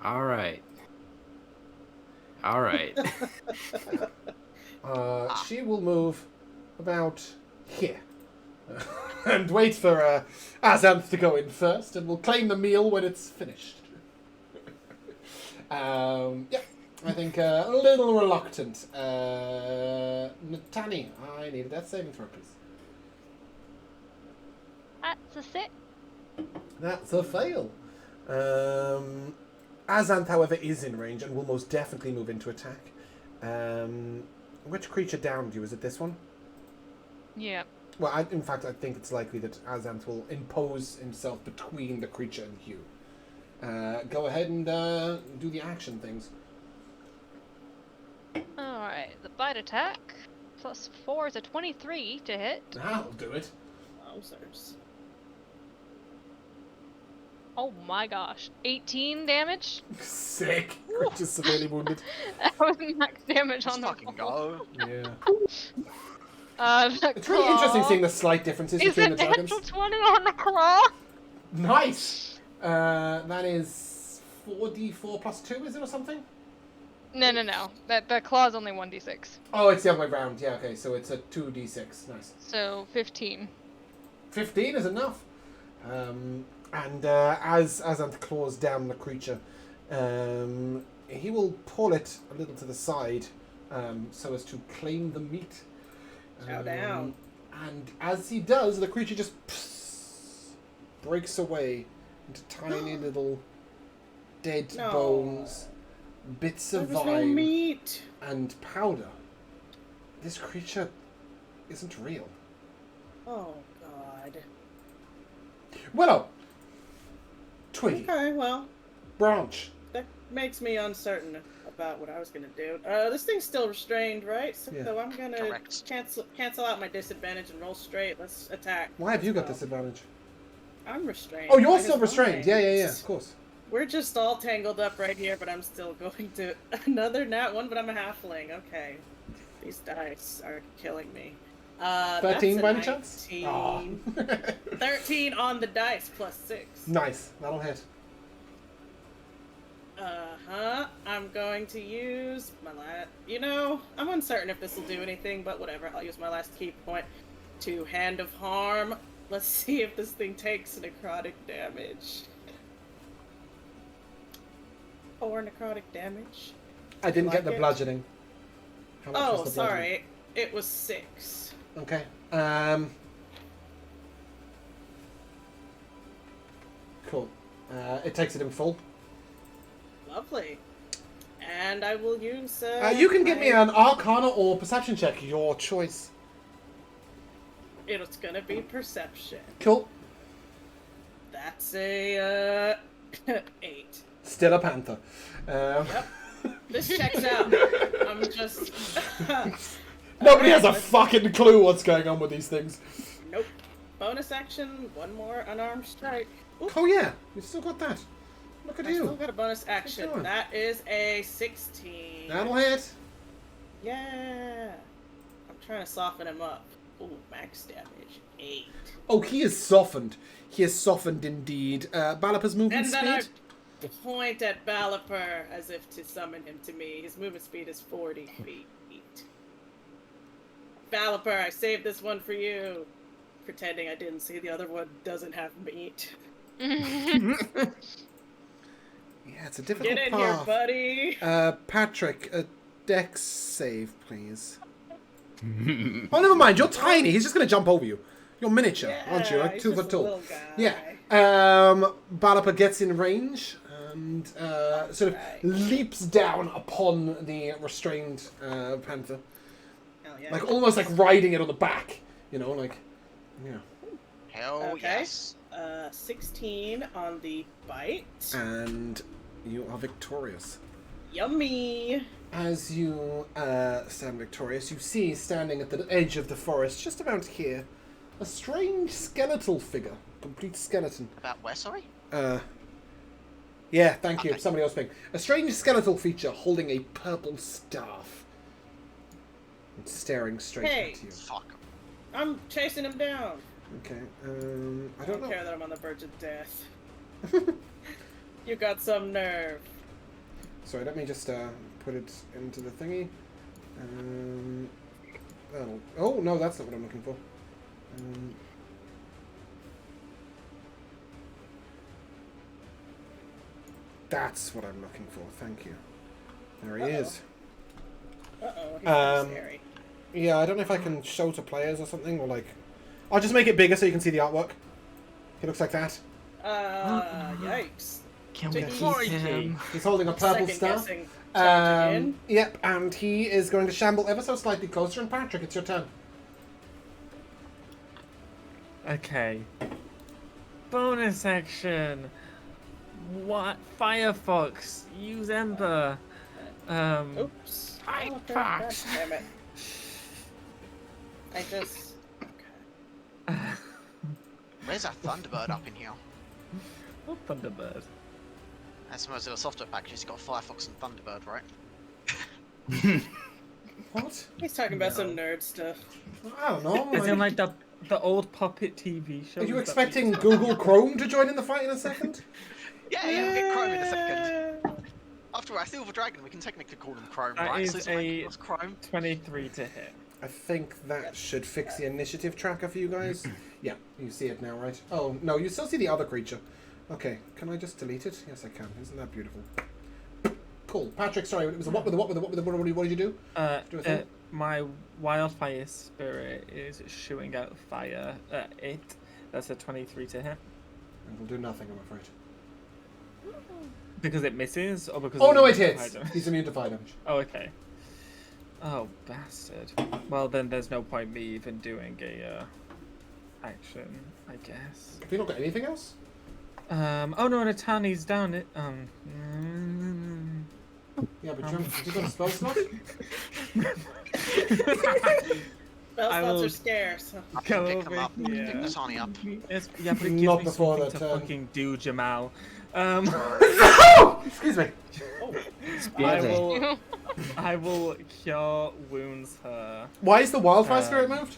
All right. She will move about here. And wait for Azanth to go in first, and we'll claim the meal when it's finished. I think a little reluctant. Natani, I need a death saving throw, please. That's a 6. That's a fail. Azanth, however, is in range and will most definitely move into attack. Which creature downed you? Is it this one? Yeah. Well, in fact, I think it's likely that Azanth will impose himself between the creature and you. Go ahead and do the action things. Alright, the bite attack. +4 is a 23 to hit. That'll do it. Wowzers. Oh my gosh. 18 damage? Sick. Creature's severely wounded. That was max damage Let's on the fucking roll. go. Yeah. The It's really interesting seeing the slight differences Is between it the dragons. natural 20 on the claw? Nice! That is 4d4 plus 2, is it, or something? No. The claw's only 1d6. Oh, it's the other way round. Yeah, okay, so it's a 2d6. Nice. So 15. 15 is enough. And as Azanth claws down the creature, he will pull it a little to the side so as to claim the meat. Chow down. And as he does, the creature just breaks away into tiny little dead No. bones, bits There of was no vine, meat. and powder. This creature isn't real. Oh God. Willow! Twiggy. Okay, well, Branch. that makes me uncertain about what I was gonna do. This thing's still restrained, right? So Yeah. I'm gonna Correct. cancel out my disadvantage and roll straight. Let's attack. Why have you got Well, disadvantage? I'm restrained. Oh, you're by still his restrained. Yeah, mind. of course. We're just all tangled up right here, but I'm still going to another nat one. But I'm a halfling. Okay, these dice are killing me. 13 that's a by any chance? 19. Aw. 13 on the dice plus 6. Nice. That'll hit. I'm going to use my last. You know, I'm uncertain if this will do anything, but whatever. I'll use my last key point to Hand of Harm. Let's see if this thing takes necrotic damage. 4 necrotic damage. I didn't get the Like it? bludgeoning. How much Oh, was the bludgeoning? sorry. It was 6. Okay. Cool. It takes it in full. Lovely. And I will use. You can give me my- an Arcana or Perception check, your choice. It's gonna be perception. Cool. That's a 8. Still a panther. Yep. This checks out. I'm just. Nobody has Alright, a let's- fucking clue what's going on with these things. Nope. Bonus action. One more unarmed strike. Oop, Oh yeah, you still got that. Look at I still you. got a bonus action. doing? That is a 16. That'll hit. Yeah. I'm trying to soften him up. Ooh, max damage 8. Oh, he is softened. He is softened indeed. Balapa's movement And then speed. I point at Baliper as if to summon him to me. His movement speed is 40 feet. Baliper, I saved this one for you. Pretending I didn't see the other one doesn't have meat. Yeah, it's a difficult Get in path. here, buddy. Patrick, a dex save, please. Oh, never mind. You're tiny. He's just going to jump over you. You're miniature, aren't you? Like he's 2 just foot a tall. little guy. Yeah. Balapa gets in range and sort of Right. leaps down upon the restrained panther. Hell yeah. Like almost like riding it on the back. You know, like, yeah. Hell Okay. yes. 16 on the bite. And you are victorious. Yummy. As you stand victorious, you see standing at the edge of the forest, just about here, a strange skeletal figure. Complete skeleton. About where, sorry? Yeah, thank you. Okay. Somebody else speaking. A strange skeletal feature holding a purple staff. It's staring straight Hey. at you. Fuck. I'm chasing him down. Okay, I I don't don't care know. that I'm on the verge of death. You got some nerve. Sorry, let me just put it into the thingy. That'll... Oh, no, that's not what I'm looking for. That's what I'm looking for, thank you. There he Uh-oh. is. Uh-oh, he's kinda Um, scary. Yeah, I don't know if I can show to players or something, or like... I'll just make it bigger so you can see the artwork. He looks like that. Yikes. Can we Just keep him? He's holding a purple Second staff. guessing. Charge again. Yep, and he is going to shamble ever so slightly closer. And Patrick, it's your turn. Okay. Bonus action. What? Firefox. Use Ember. Oops. Oh, God damn it. I just... Where's that Thunderbird up in here? What Thunderbird? That's most of the software packages. You got Firefox and Thunderbird, right? What? He's talking about some nerd stuff. I don't know. Is it like the old puppet TV show? Are you expecting Google Chrome to join in the fight in a second? Yeah, we'll get Chrome in a second. After all, I Silver Dragon, we can technically call them Chrome, That right? is So it's Chrome. 23 to hit. I think that should fix the initiative tracker for you guys. Yeah, you see it now, right? Oh, no, you still see the other creature. Okay, can I just delete it? Yes, I can. Isn't that beautiful? Cool. Patrick, sorry, it was a what what did you do? Do a thing? My wildfire spirit is shooting out fire at it. That's a 23 to hit. It will do nothing, I'm afraid. Because it misses, or because? Oh, of no, it the hits. fire damage? He's immune to fire damage. Oh, okay. Oh, bastard. Well, then there's no point me even doing a action, I guess. Have you not got anything else? Oh no, Natani's down it. Yeah, but you got a spell slot? Spell I slots will- are scarce. I can Go pick them up, over pick here. the Tani up. Yes, yeah, but it gives Not me before something that to turn. fucking do, Jamal. Excuse me. I will cure wounds her Why is the wildfire spirit moved?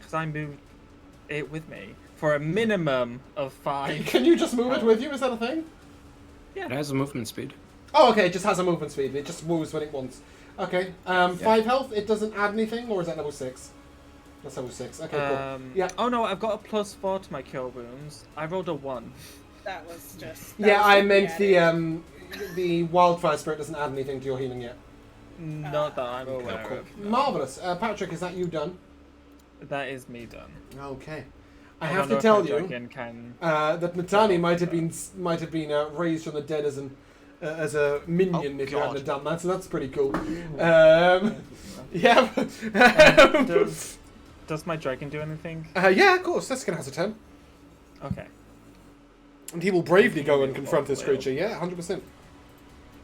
because I moved it with me for a minimum of 5. Can you just move it with you? Is that a thing? It has a movement speed. Oh, okay, it just has a movement speed. It just moves when it wants. Okay, 5 health, it doesn't add anything, or is that level 6? That's level 6. Okay, cool. Yeah. Oh no, I've got a +4 to my cure wounds. I rolled a 1. That was just... Yeah, I meant the wildfire spirit doesn't add anything to your healing yet. Not that I'm Okay, aware cool. of. Marvelous. Patrick, is that you done? That is me done. Okay. I don't have know to if tell my you dragon can... that Matani might have been raised from the dead as a minion Oh, if you hadn't God. have done that, so that's pretty cool. Yeah. Does my dragon do anything? Yeah, of course. Seskin has a 10. Okay. And he will bravely go and confront this Will. creature. Yeah, 100%.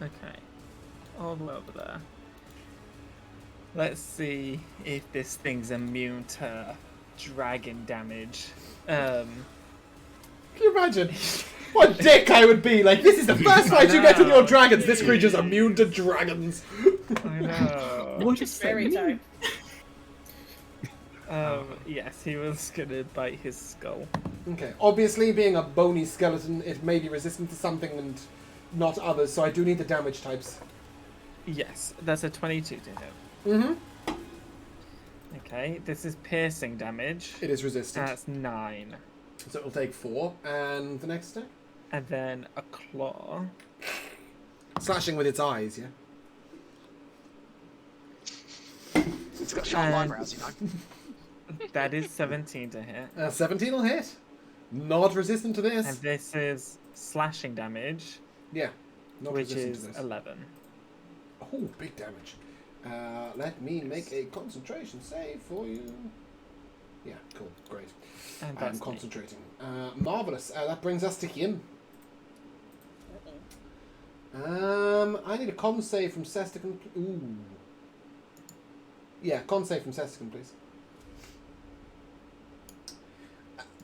Okay. All the way over there. Let's see if this thing's immune to dragon damage. Can you imagine? What dick I would be! Like, this is the first fight you get with your dragons! This creature's immune to dragons! I know. What is that Very mean? tight. Yes, he was gonna bite his skull. Okay, obviously, being a bony skeleton, it may be resistant to something and not others, so I do need the damage types. Yes, that's a 22 to hit. Mm-hmm. Okay, this is piercing damage. It is resistant. That's 9. So it'll take 4. And the next step? And then a claw. Slashing with its eyes, yeah? It's got sharp And- eyebrows, you know. That is 17 to hit. 17 will hit. Not resistant to And this. this is slashing damage, Yeah. Not which resistant is to this. 11. Oh, big damage. Let me make a concentration save for you. Yeah, cool. Great. And I'm that's me. concentrating. Marvellous. That brings us to him. I need a con save from Sestican. Ooh. Yeah, con save from Sestican, please.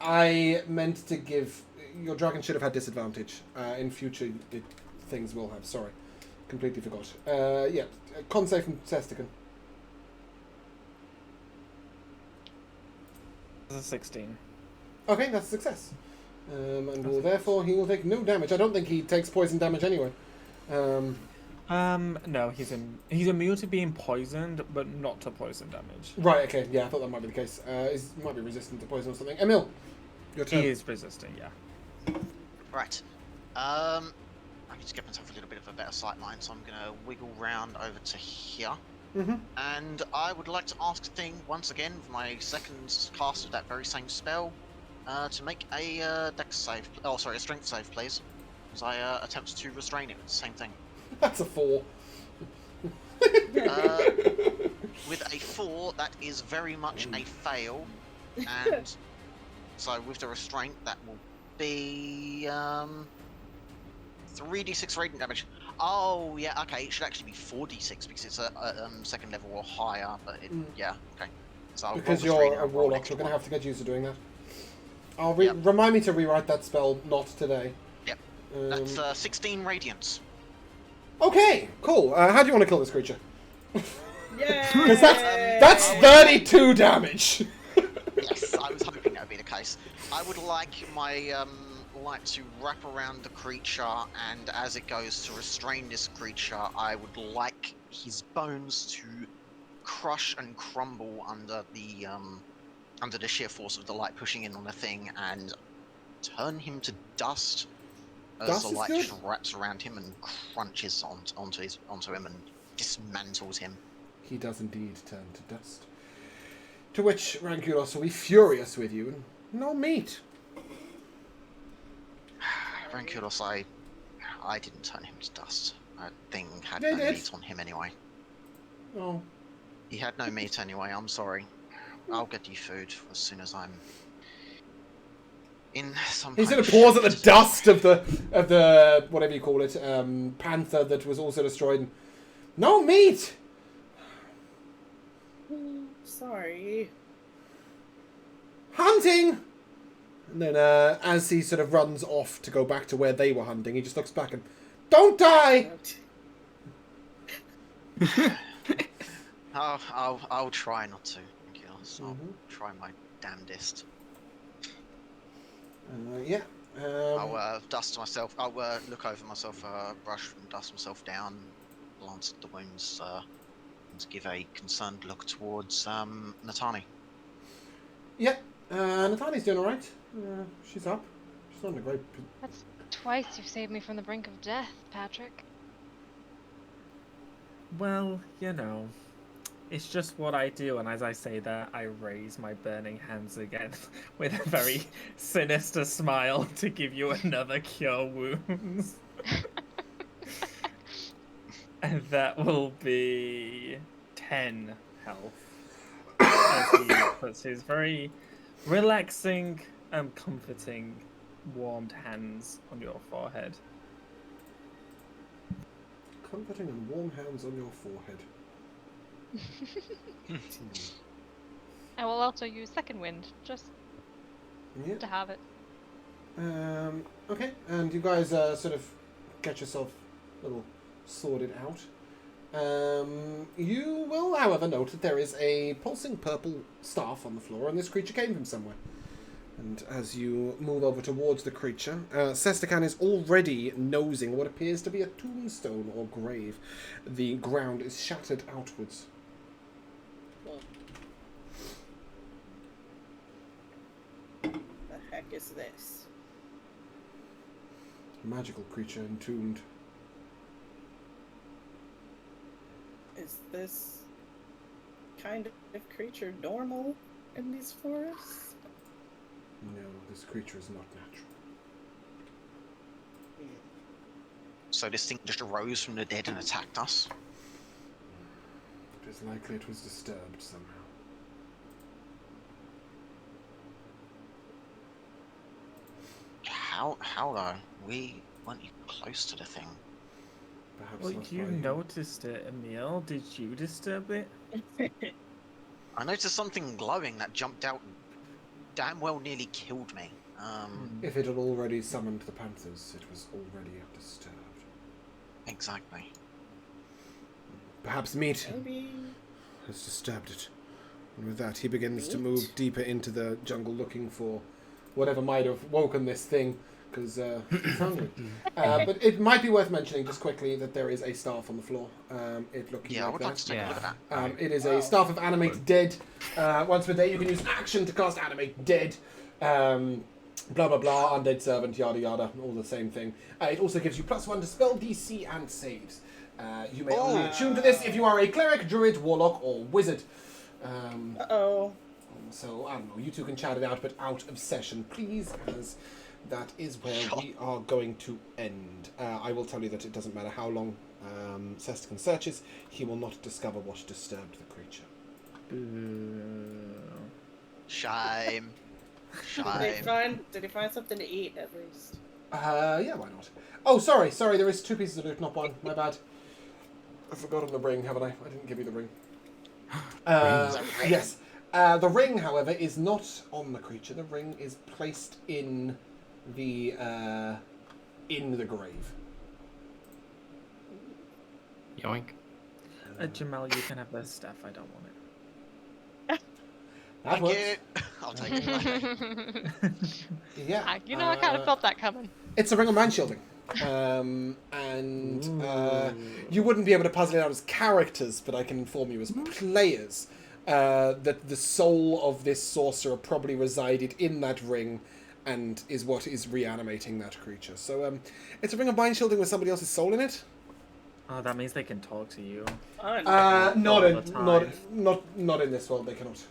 I meant to give... Your dragon should have had disadvantage. In future, things will have. Sorry. Completely forgot. Yeah, con save from Sestican. That's a 16. Okay, that's a success. And will therefore he will take no damage. I don't think he takes poison damage anyway. No, he's immune to being poisoned, but not to poison damage. Right, okay, yeah, I thought that might be the case. He might be resistant to poison or something. Emil, your turn. He is resistant, yeah. Right. I need to get myself a little bit of a better sight line, so I'm gonna wiggle round over to here. Mm-hmm. And I would like to ask Thing once again, with my second cast of that very same spell, to make a dex save. Oh, sorry, a strength save, please. As I attempt to restrain it with the same thing. That's a 4. With a 4, that is very much a fail, and So with the restraint, that will be 3d6 radiant damage. Oh yeah, okay. It should actually be 4d6 because it's a second level or higher. But yeah, okay. So I'll Because roll the you're three a and roll an warlock, extra you're going to one. have to get used to doing that. Yep. Remind me to rewrite that spell, not today. Yep. Um, That's 16 radiance. Okay, cool. How do you want to kill this creature? Yay! Because that's 32 damage. Yes, I was hoping that would be the case. I would like my light to wrap around the creature, and as it goes to restrain this creature, I would like his bones to crush and crumble under the sheer force of the light pushing in on the thing, and turn him to dust as Dust the is light good. just wraps around him and crunches onto him and dismantles him. He does indeed turn to dust. To which Ranculos will be furious with you and no meat. Ranculos, I didn't turn him to dust. That thing had They no did. meat on him anyway. Oh. He had no meat anyway, I'm sorry. I'll get you food as soon as I'm in some He kind sort of of paws at the shape. dust of the whatever you call it, panther that was also destroyed. And, no meat! Sorry. Hunting! And then as he sort of runs off to go back to where they were hunting, he just looks back and, don't die! I'll try not to. Thank you. I'll Mhm. try my damnedest. Yeah. I'll dust myself. I'll look over myself, brush and dust myself down, glance at the wounds, and give a concerned look towards Natani. Yeah. Natalia's doing alright. She's up. She's not in a great... That's twice you've saved me from the brink of death, Patrick. Well, you know, it's just what I do, and as I say that, I raise my burning hands again with a very sinister smile to give you another cure wounds. And that will be 10 health. As he puts his very relaxing and comforting, warmed hands on your forehead. Comforting and warm hands on your forehead. I will also use second wind, just Yeah. to have it. Okay, and you guys sort of get yourself a little sorted out. You will, however, note that there is a pulsing purple staff on the floor, and this creature came from somewhere. And as you move over towards the creature, Sestakan is already nosing what appears to be a tombstone or grave. The ground is shattered outwards. The heck is this? Magical creature entombed. Is this kind of creature normal in these forests? No, this creature is not natural. So this thing just arose from the dead and attacked us. It is likely it was disturbed somehow. How though? We weren't even close to the thing. Perhaps Well, not you by you. noticed it, Emil. Did you disturb it? I noticed something glowing that jumped out and damn well nearly killed me. If it had already summoned the panthers, it was already disturbed. Exactly. Perhaps meat Maybe. has disturbed it. And with that, he begins to Meat? move deeper into the jungle looking for whatever might have woken this thing, because he's hungry. But it might be worth mentioning just quickly that there is a staff on the floor. It looking Yeah, I like would that. like to take a look at that. It is a staff of Animate Dead. Once per day, you can use action to cast Animate Dead. Blah blah blah, undead servant, yada yada, all the same thing. It also gives you +1 to spell DC and saves. You may only attune to this if you are a cleric, druid, warlock, or wizard. Uh-oh. So I don't know. You two can chat it out, but out of session, please, as that is where we are going to end. I will tell you that it doesn't matter how long Sestakan searches, he will not discover what disturbed the creature. Boo. Shame. Shame. Did he find something to eat at least? Yeah, why not? Oh, sorry, there is 2 pieces of loot, not 1. My bad. I've forgotten the ring, haven't I? I didn't give you the ring. Ring? Yes. The ring, however, is not on the creature. The ring is placed in the grave. Yoink. Jamal, you can have this stuff. I don't want it. That Thank works. you. I'll take it. Yeah. I kind of felt that coming. It's a ring of mind shielding. You wouldn't be able to puzzle it out as characters, but I can inform you as players that the soul of this sorcerer probably resided in that ring and is what is reanimating that creature. So it's a ring of mind shielding with somebody else's soul in it. Oh, that means they can talk to you. Not All in the time. not in this world. They cannot.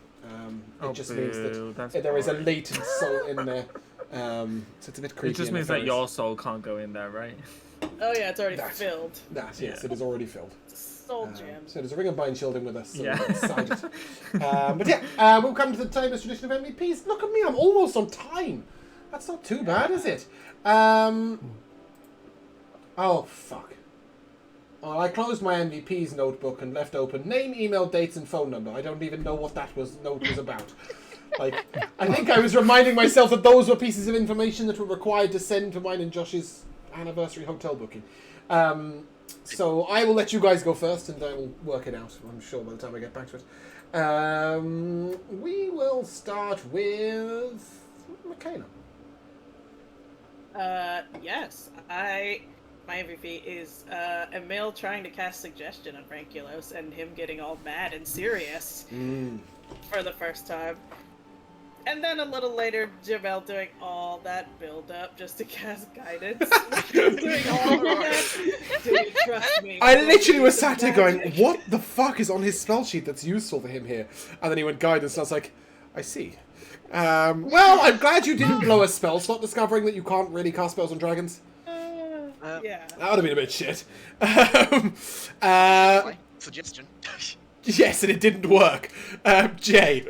Oh, It just means boo, that that's there is a boring. latent soul in there. So it's a bit creepy. It just and means that nefarious. your soul can't go in there, right? Oh yeah, it's already That. filled. That, yes, Yeah. it is already filled. Soul gems. So there's a ring of mind shielding with us. So Yeah. we're excited. But yeah, we'll come to the timeless tradition of MVPs. Look at me, I'm almost on time. That's not too bad, is it? Oh, fuck. Oh, I closed my MVPs notebook and left open name, email, dates, and phone number. I don't even know what that note was about. Like, I think I was reminding myself that those were pieces of information that were required to send to mine and Josh's anniversary hotel booking. So I will let you guys go first, and I will work it out, I'm sure, by the time I get back to it. We will start with Michaela. Yes. My MVP is Emil trying to cast Suggestion on Rankulos and him getting all mad and serious for the first time. And then a little later, Jamel doing all that build-up just to cast Guidance. Doing all of that. Do you trust me? I literally was sat there going, what the fuck is on his spell sheet that's useful for him here? And then he went Guidance, and I was like, I see. Well, I'm glad you didn't blow a spell slot discovering that you can't really cast spells on dragons. Yeah. That would have been a bit shit. Anyway, suggestion. Yes, and it didn't work. Jay.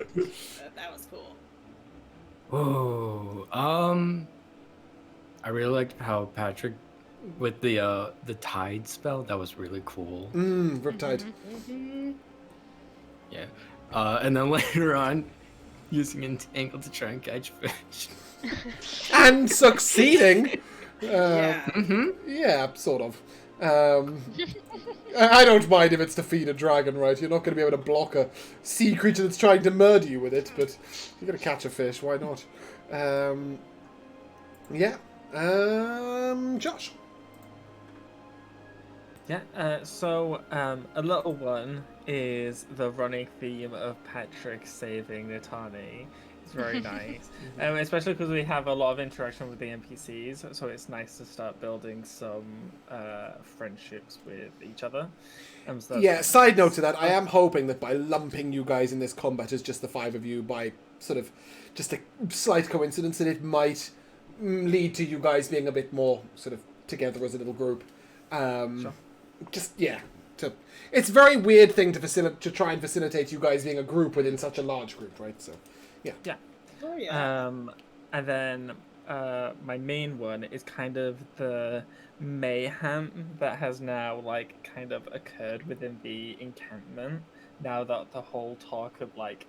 That was cool. Whoa. I really liked how Patrick with the tide spell, that was really cool. Riptide. Yeah. And then later on, using Entangle to try and catch fish. And succeeding. Yeah. Yeah, sort of. I don't mind if it's to feed a dragon, right? You're not going to be able to block a sea creature that's trying to murder you with it, but you're going to catch a fish, why not? Yeah. Josh. Yeah, so a little one is the running theme of Patrick saving Nitani. It's very nice, especially because we have a lot of interaction with the NPCs, so it's nice to start building some friendships with each other. So Yeah, side note to that, I am hoping that by lumping you guys in this combat as just the 5 of you, by sort of just a slight coincidence, that it might lead to you guys being a bit more sort of together as a little group. Sure. Just, yeah. It's a very weird thing to try and facilitate you guys being a group within such a large group, right? So, yeah. Yeah. Oh yeah. And then my main one is kind of the mayhem that has now like kind of occurred within the encampment. Now that the whole talk of like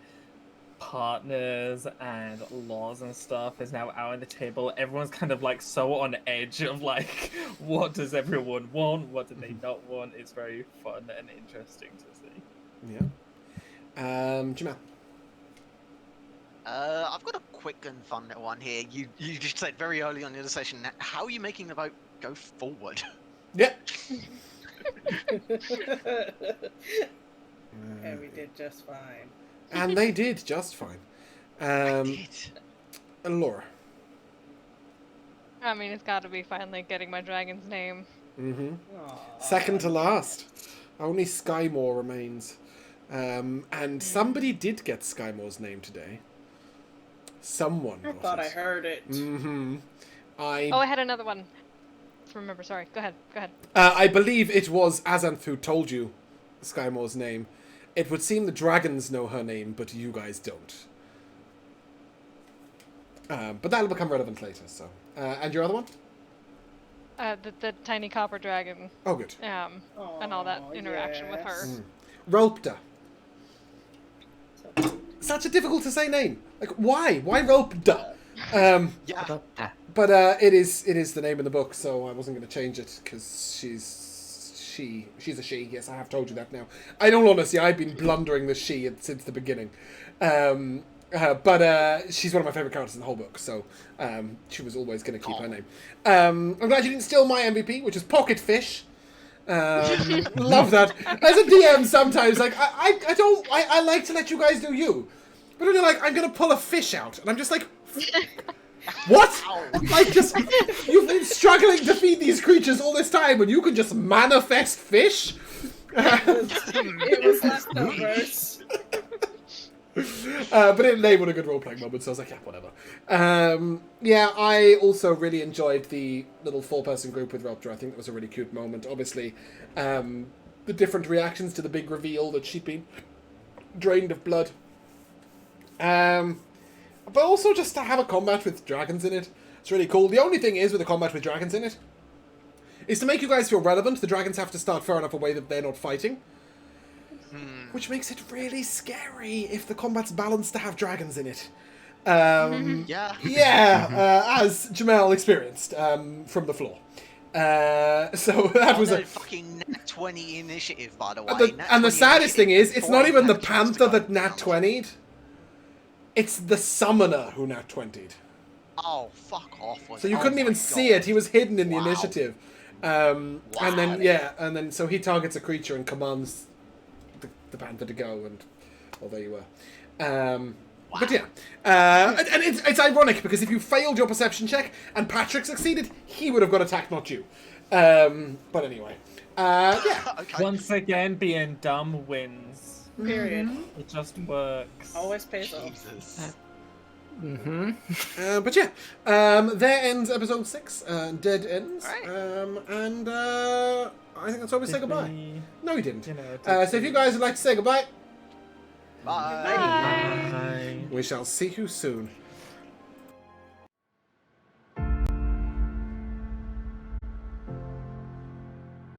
partners and laws and stuff is now out on the table, everyone's kind of like so on edge of like, what does everyone want? What do they not want? It's very fun and interesting to see. Yeah. Jamal. I've got a quick and fun little one here. You just said very early on in the session, how are you making the vote go forward? Yeah. And we did just fine. And they did just fine. Laura. I mean, it's got to be finally getting my dragon's name. Mm-hmm. Aw. Second to last. Only Skymore remains. And somebody did get Skymore's name today. Someone I got thought it. I heard it. Mm-hmm. Oh, I had another one. Let's remember, sorry. Go ahead. I believe it was Azanth who told you Skymore's name. It would seem the dragons know her name, but you guys don't. But that'll become relevant later. So, and your other one? The tiny copper dragon, Oh, good. and all that interaction with her. yes. Ropta. So cute. Such a difficult to say name. Like, why? Why Ropta? Yeah. But it is the name in the book, so I wasn't going to change it because she's a she. Yes, I have told you that now. In all honesty, I've been blundering the she since the beginning. But she's one of my favourite characters in the whole book, so she was always going to keep her name. I'm glad you didn't steal my MVP, which is Pocket Fish. Love that. As a DM, sometimes like I like to let you guys do you, but when you're like, I'm going to pull a fish out, and I'm just like. What? Like, just you've been struggling to feed these creatures all this time, and you can just manifest fish? It was leftovers. But it enabled a good role-playing moment, so I was like, yeah, whatever. Yeah, I also really enjoyed the little 4-person group with Rupture. I think that was a really cute moment. Obviously, the different reactions to the big reveal that she'd been drained of blood. But also just to have a combat with dragons in it. It's really cool. The only thing is with a combat with dragons in it is to make you guys feel relevant, the dragons have to start far enough away that they're not fighting. Which makes it really scary if the combat's balanced to have dragons in it. Yeah. Yeah, as Jamel experienced from the floor. So that was a fucking nat 20 initiative, by the way. and the saddest thing is, it's not even the panther that nat 20'd. It's the summoner who nat 20'd. Oh, fuck off. So you couldn't even see it. He was hidden in the initiative. And then so he targets a creature and commands the panther to go, and well, there you were. But yeah, and it's ironic because if you failed your perception check and Patrick succeeded, he would have got attacked, not you. But anyway, yeah. Okay. Once again, being dumb wins. Period. It just works. Always pays off. Jesus. But yeah, there ends episode 6. Dead ends. Right. And I think that's where we say goodbye. Me, No, we didn't. you know, So if you guys would like to say goodbye, Bye. Bye. we shall see you soon.